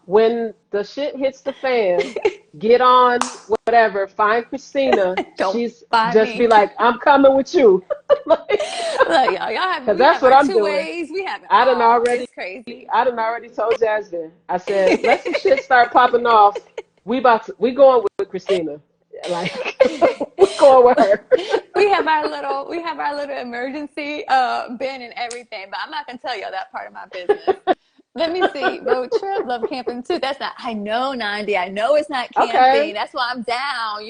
when the shit hits the fan, get on whatever, find Christina. Don't She's buy just be me. like, I'm coming with you. Like, Look, y'all have because we that's have what our I'm two doing. ways. We have it I done all. already, It's crazy. I done already told Jasmine. I said, let some shit start popping off. We going with Christina. Like, we going with her. We have our little emergency bin and everything, but I'm not gonna tell y'all that part of my business. Let me see. Road trip, love camping too. That's not. I know, Nandi. I know it's not camping. Okay. That's why I'm down.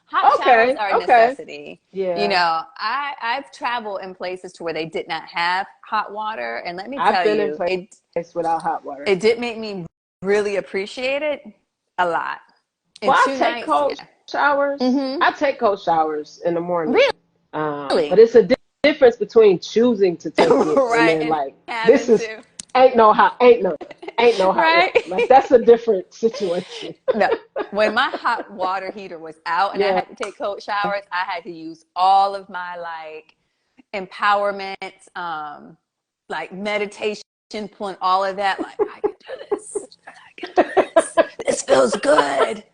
Hot showers Okay. are a Okay. necessity. Yeah. I've traveled in places to where they did not have hot water, and let me I've tell been in you, place without hot water. it did make me really appreciate it a lot. In Well, two nights, yeah. Mm-hmm. I take cold showers in the morning. But Really? it's a difference between choosing to take it and Right, then and like this having is to. ain't no hot Right? water. Like that's a different situation. No. When my hot water heater was out and I Yeah. had to take cold showers, I had to use all of my like empowerment, like meditation, pulling all of that. Like, I can do this. I can do this. This feels good.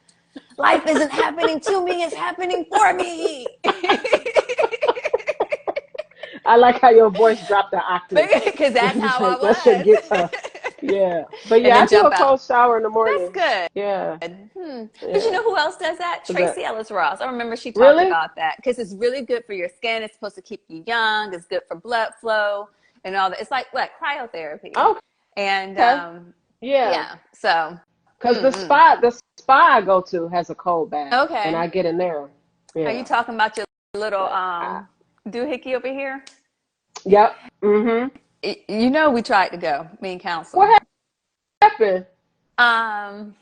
Life isn't happening to me, it's happening for me. I like how your voice dropped the octave Because when that's you how say that shit I get was. tough. Yeah. But And yeah, I then do jump a out. cold shower in the That's morning. good. Yeah. But you Yeah. know who else does that? Is that Tracy Ellis Ross. I remember she talked really? about that because it's really good for your skin. It's supposed to keep you young. It's good for blood flow and all that. It's like what cryotherapy. And Okay. Yeah. yeah, so Because the spa I go to has a cold bath, and okay. I get in there. Are you Yeah. talking about your little But doohickey over here? yep. Mhm. We tried to go, me and council. What happened? Um,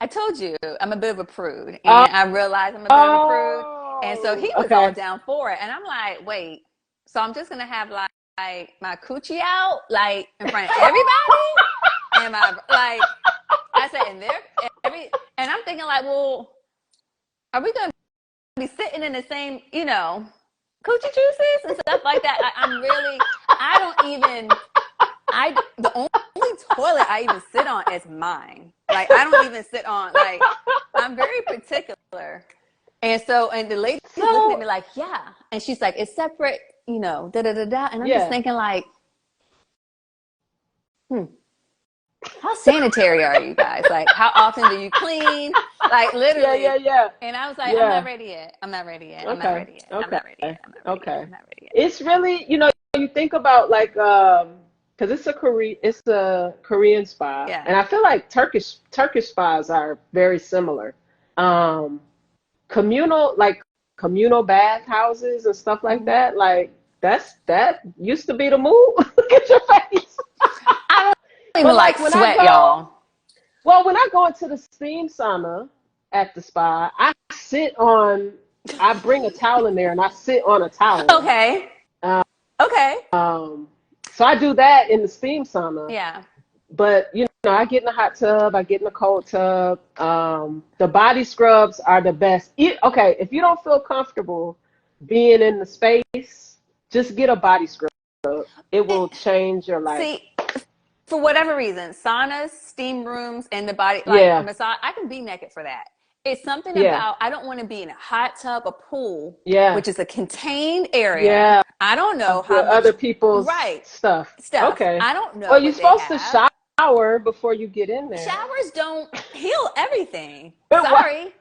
I told you I'm a bit of a prude, Oh. and I realized I'm a bit of a prude, and so he was all Okay. down for it, and I'm like, wait, so I'm just gonna have like my coochie out like in front of everybody, and my like I said, and and I'm thinking like, well, are we gonna be sitting in the same, coochie juices and stuff like that? I don't even, the only toilet I even sit on is mine. Like, I don't even sit on, like, I'm very particular. And so, and the lady is looking at So me like, yeah. And she's like, it's separate, da da da da. And I'm just yeah. thinking, like, hmm, how sanitary are you guys? Like, how often do you clean? Like, Yeah. Yeah. literally. Yeah. And I was like, I'm not Yeah. ready yet. I'm not ready yet. I'm not Okay. ready yet. I'm Okay. not ready yet. I'm not ready yet. Okay. I'm not ready yet. It's really, you think about like because it's a Korean spa, Yeah. and I feel like Turkish spas are very similar. Um, communal like communal bath houses and stuff like Mm-hmm. that. Like that used to be the move. Look at your face. even But like like when I sweat, go, y'all. well, when I go into the steam sauna at the spa, I bring a towel in there and I sit on a towel. Okay. Um, Okay. so I do that in the steam sauna. Yeah. But I get in the hot tub, I get in the cold tub. The body scrubs are the best. Okay, if you don't feel comfortable being in the space, just get a body scrub. It will change your life. See, for whatever reason, saunas, steam rooms, and the body, like Yeah, massage, I can be naked for that. It's something yeah, about, I don't want to be in a hot tub, a pool, yeah, which is a contained area. yeah. I don't know how With much, other people's right, stuff. stuff. Okay. I don't know Well, you're what they supposed to have. shower before you get in there. Showers don't heal everything. What? Sorry.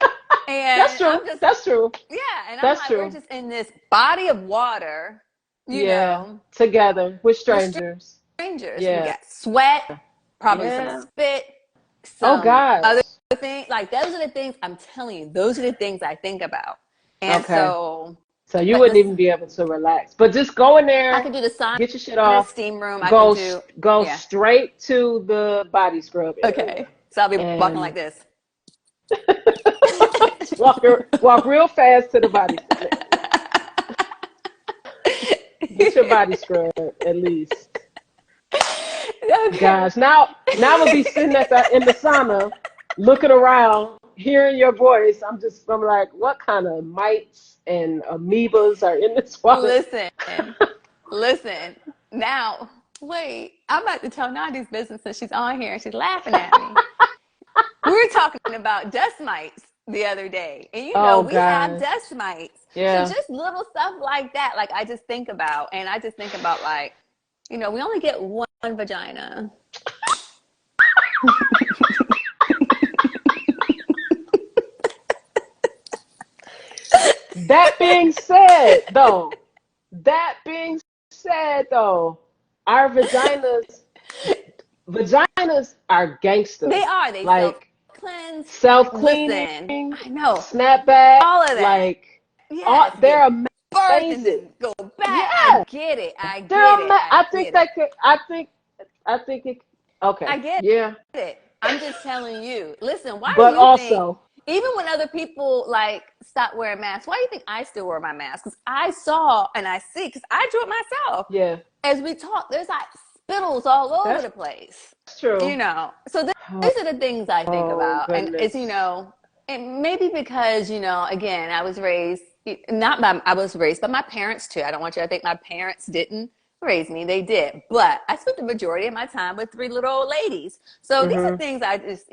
That's And true. I'm just, That's true. yeah. And I'm That's like, we're true. just in this body of water, you Yeah. know, Together with with strangers. strangers. We Yeah. got sweat, probably some Yeah. spit, Oh some other gosh. things. Like those are the things I'm telling you. Those are the things I think about. And Okay. so, So you but wouldn't this, even be able to relax. But just go in I there, can do the sauna, get your shit off, steam room. I can do, go yeah. straight to the body scrub area. Okay. So I'll be walking And like this. walk real fast to the body. Get your body scrub at least. Okay. Gosh, now I'm gonna be sitting in the sauna, looking around, hearing your voice. I'm like, what kind of mites and amoebas are in this water? Listen, listen. Now, wait, I'm about to tell Nadi's business since she's on here and she's laughing at me. We were talking about dust mites the other day, and Oh we have gosh, dust mites. So yeah. just little stuff like that, like I just think about, and I just think about like, we only get one vagina. That being said, though, our vaginas are They gangsters. are. They self Like cleanse. self-cleaning, Listen, I know snapback, all of that. like Yes, they're give birth and amazing. then go back. I Yeah, get it. I they're get it. I I think get it. they could. I think it. I Okay, get yeah, it. I'm just telling you. Listen, why do but you think, also, even when other people like stop wearing masks, why do you think I still wear my mask? Because I saw and I see, because I drew it myself. yeah, As we talk, there's like spittles all over that's the place. true. So these are the things I think Oh about. And it's, goodness. and maybe because, again, I was raised, I was raised by my parents too. I don't want you to think my parents didn't raise me. They did. But I spent the majority of my time with three little old ladies. So these are Hmm. things I just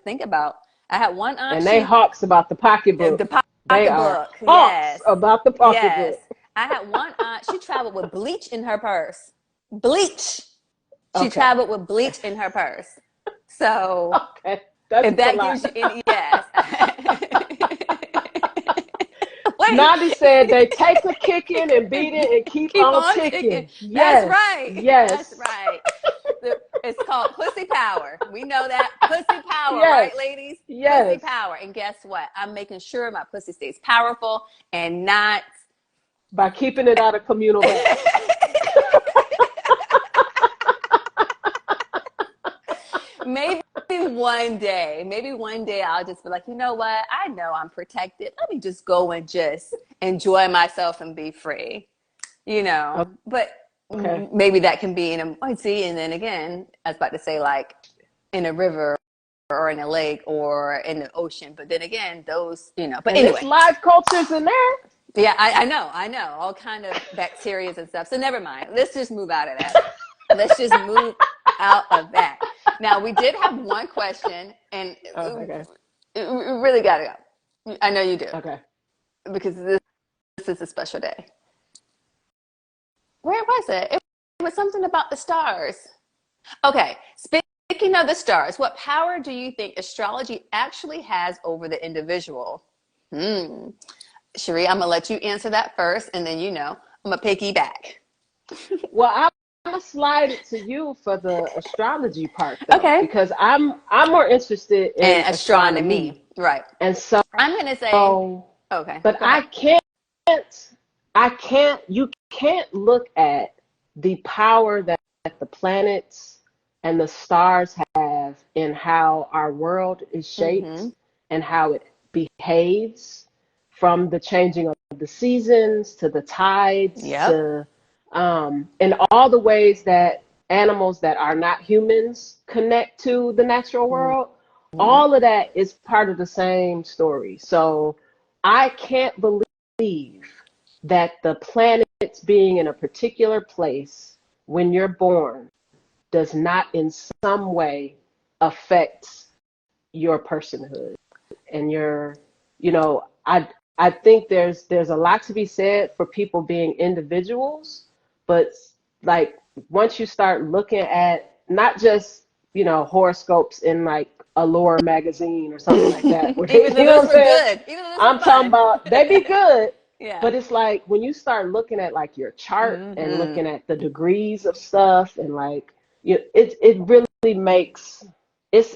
think about. I had one aunt, And they hawks about the pocketbook. the They are pocketbook. hawks Yes. about the Yes. pocketbook. I had one aunt, she traveled with bleach in her purse. Bleach. She Okay. traveled with bleach in her purse. So Okay. That's if a that lot. gives you any, yes. Wait, Nandi said they take a kicking and beat it and keep keep on on ticking. ticking. That's Yes. right. That's Yes. right. It's called pussy power. We know that. Pussy power, right, Yes. ladies? Pussy Yes. power. And guess what? I'm making sure my pussy stays powerful and not. By keeping it out of communal baths. Maybe one day I'll just be like, you know what? I know I'm protected. Let me just go and just enjoy myself and be free, But Okay. maybe that can be see, and then again, I was about to say like in a river or in a lake or in the ocean. But then again, but And it's anyway, live cultures in there. yeah, I know, all kind of bacterias and stuff. So never mind. Let's just move out of that. Let's just move out of that. Now, we did have one question, and Oh, okay. we really got to go. I know you do, Okay. because this is a special day. Where was it? It was something about the stars. Okay, speaking of the stars, what power do you think astrology actually has over the individual? Sheree, I'm going to let you answer that first, and then I'm going to piggyback. Well, I'm gonna slide it to you for the astrology part though, Okay. because I'm more interested in And astronomy. astronomy, right. And so, I'm going to say, but okay, go ahead. you can't look at the power that the planets and the stars have in how our world is shaped Mm-hmm. and how it behaves, from the changing of the seasons to the tides Yep. to and all the ways that animals that are not humans connect to the natural world. Mm-hmm. All of that is part of the same story. So I can't believe that the planets being in a particular place when you're born does not in some way affect your personhood and your, you know, I think there's a lot to be said for people being individuals, but like once you start looking at not just, you know, horoscopes in like Allure magazine or something like that, where they, Even though you know what those I'm were saying? good, even though those were I'm talking fun. about they be good, Yeah. but it's like when you start looking at like your chart and Mm-hmm. looking at the degrees of stuff and like you, it really makes it's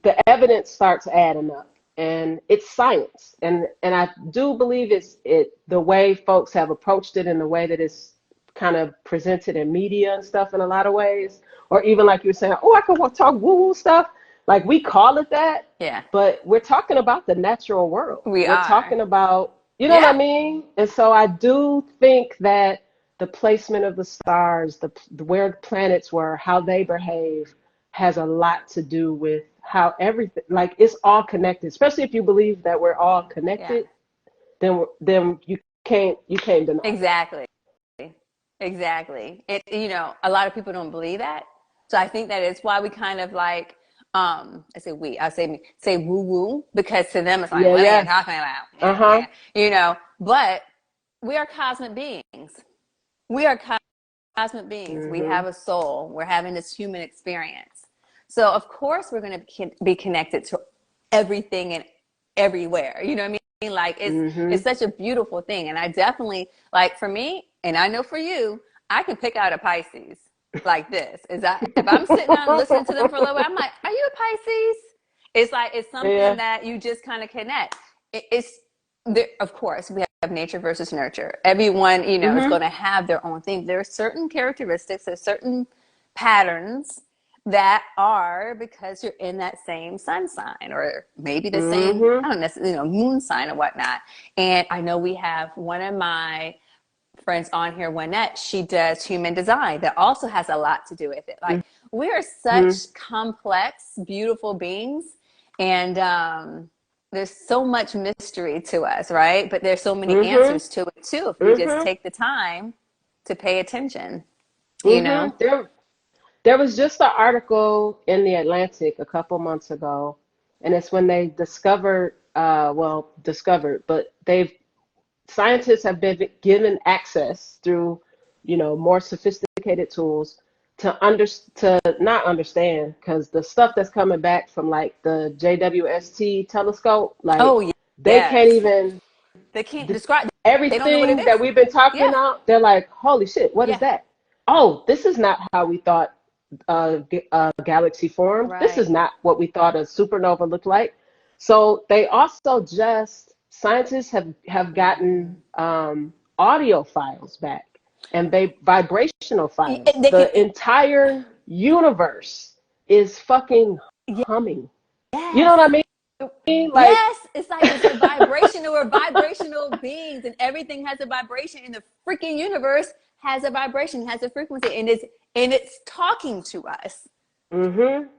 the evidence starts adding up, and it's science, and I do believe it's it the way folks have approached it and the way that it's kind of presented in media and stuff in a lot of ways, or even like you were saying, oh, I can talk woo woo stuff, like we call it that, Yeah. but we're talking about the natural world. We We're are. talking about, you know what I Yeah. mean? And so I do think that the placement of the stars, where the planets were, how they behave, has a lot to do with how everything, like it's all connected. Especially if you believe that we're all Yeah. connected, then you can't deny it. Exactly. Exactly. It, you know, a lot of people don't believe that. So I think that is why we kind of like, I say we, I say me, say woo woo, because to them it's like, Yeah, what are you yeah. talking about? Uh Yeah, huh. yeah. You know, but we are cosmic beings. We are cosmic beings. We Mhm. have a soul. We're having this human experience. So of course we're going to be connected to everything and everywhere. You know what I mean? Like it's Mhm. such a beautiful thing. And I definitely like for me, and I know for you, I can pick out a Pisces like this. Is that if I'm sitting down listening to them for a little bit, I'm like, are you a Pisces? It's like it's something Yeah. that you just kind of connect. It's there, of course, we have nature versus nurture. Everyone, you know, is going Mhm. to have their own thing. There are certain characteristics, there's certain patterns that are because you're in that same sun sign or maybe the same, Mhm. I don't know, you know, moon sign or whatnot. And I know we have one of my friends on here, Wynette, she does human design that also has a lot to do with it. Like we are Mhm. such complex, beautiful beings. And there's so much mystery to us, right? But there's so many Mhm. answers to it too if we just Mhm. take the time to pay attention, you know? Mhm. There was just an article in the Atlantic a couple months ago, and it's when they discovered, but scientists have been given access through, you know, more sophisticated tools to not understand, because the stuff that's coming back from like the JWST telescope, like Oh, they can't yes. even They can't describe, they don't know what it everything that is. we've been talking Yeah, about. They're like, holy shit, what is yeah, that? Oh, this is not how we thought a galaxy formed. This is right. not what we thought a supernova looked like. So they also just scientists have gotten audio files back, and they vibrational files. They can, The entire universe is fucking humming. You know yes. what I mean? Like, Yes, it's like it's a vibrational or vibrational beings, and everything has a vibration, and the freaking universe has a vibration, has a frequency, and it's talking to us. mhm,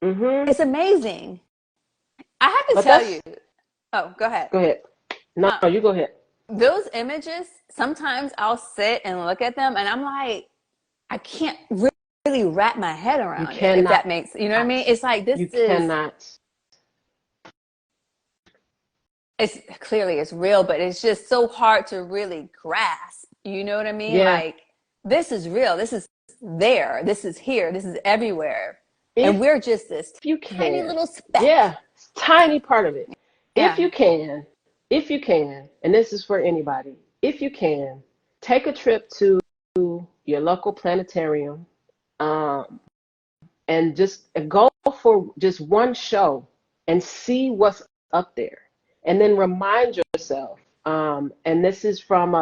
mhm. It's amazing. I have to But tell you. that's Oh, go ahead. go ahead. No, Um, no, you go ahead. those images, sometimes I'll sit and look at them, and I'm like, I can't really wrap my head You around it. If cannot. that makes, you know what I mean? It's like this You is cannot. it's clearly it's real, but it's just so hard to really grasp. You know what I mean? Yeah. Like this is real. This is there. This is here. This is everywhere. And If we're just this you tiny can. little speck. Yeah. It's a tiny part of it. If Yeah. you can, if you can, and this is for anybody, if you can, take a trip to your local planetarium, um, and just go for just one show and see what's up there. And then remind yourself, and this is from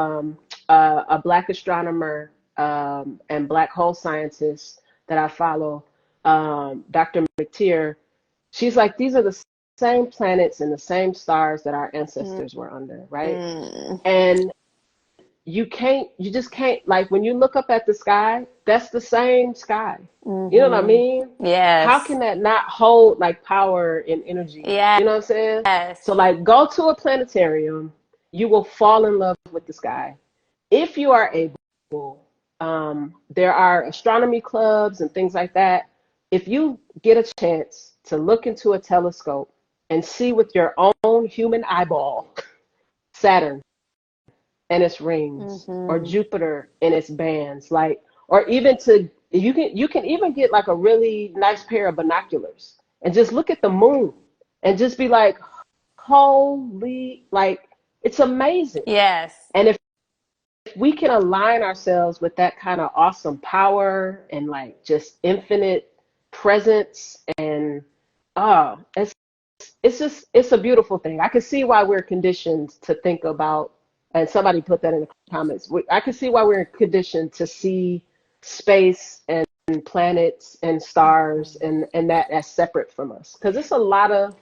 a black astronomer and black hole scientist that I follow. Dr. McTeer, she's like, these are the same planets and the same stars that our ancestors were under, right? Mm. And you just can't, like, when you look up at the sky, that's the same sky. You know what I Mm-hmm. mean? How Yes. can that not hold like power and energy? Yes. You know what I'm saying? So like, go to a planetarium, you will fall in love with the sky. If you are able, there are astronomy clubs and things like that. If you get a chance to look into a telescope and see with your own human eyeball Saturn and its rings, or Mm-hmm. Jupiter and its bands, like, or even to, you can even get like a really nice pair of binoculars and just look at the moon and just be like, holy, like, it's amazing. Yes. And if we can align ourselves with that kind of awesome power and like just infinite presence, and it's a beautiful thing. I can see why we're conditioned to think about, and somebody put that in the comments. I can see why we're conditioned to see space and planets and stars and that as separate from us, because it's a lot of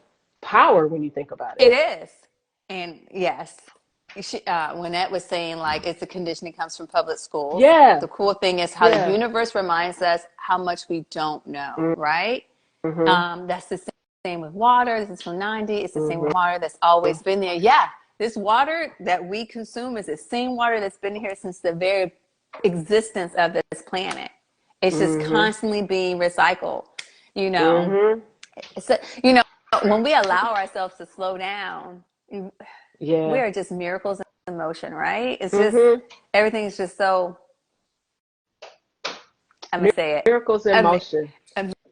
power when you think about it. It is. And yes, Lynette was saying, like, it's a condition that comes from public schools. Yeah, The cool thing is how the yeah. universe reminds us how much we don't know, right? Mm-hmm. That's the same with water. This is from 90. It's the same with Mm-hmm. water that's always been there. Yeah, this water that we consume is the same water that's been here since the very existence of this planet. It's just Mm-hmm. constantly being recycled, you know. Mm-hmm. So, when we allow ourselves to slow down, we Yeah. are just miracles in motion, right? It's just, Mm-hmm. everything's just so, I'm going to say it, Miracles in motion.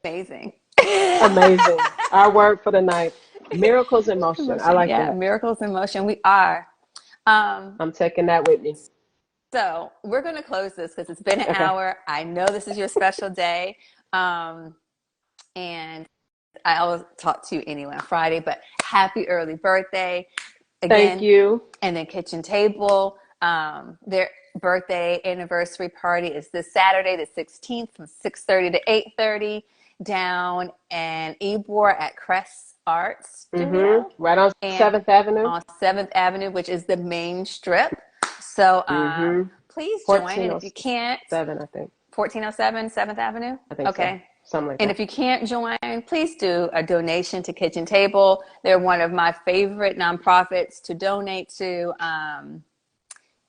amazing. Amazing. Our word for the night. Miracles in motion. I Motion. like Yeah, that. miracles in motion. We are. Um, I'm taking that with me. so we're going to close this because it's been an Okay. hour. I know this is your special day. Um, and I always talk to you anyway on Friday, but happy early birthday Thank again. you. And then Kitchen Table, their birthday anniversary party is this Saturday, the 16th, from 6:30 to 8:30 down in Ybor at Crest Art Studio, Right on and 7th Avenue. on 7th Avenue, which is the main strip. So Mm-hmm. please join. And if you can't, 1407, I think. 1407 7th Avenue? I think so. Okay. Something like And that. if you can't join, please do a donation to Kitchen Table. They're one of my favorite nonprofits to donate to.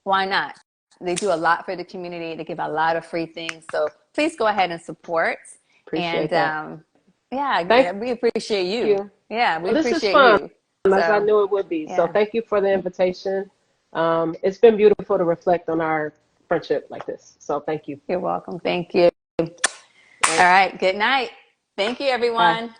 Why not? They do a lot for the community. They give a lot of free things. So please go ahead and support. And Appreciate that. yeah, Thank we appreciate you. you. Yeah, we Well, this is appreciate fun, you. as I So knew it would be. So yeah, thank you for the invitation. It's been beautiful to reflect on our friendship like this. So thank you. you're welcome. Thank you. All All right. right. Good night. Thank you, Bye. everyone.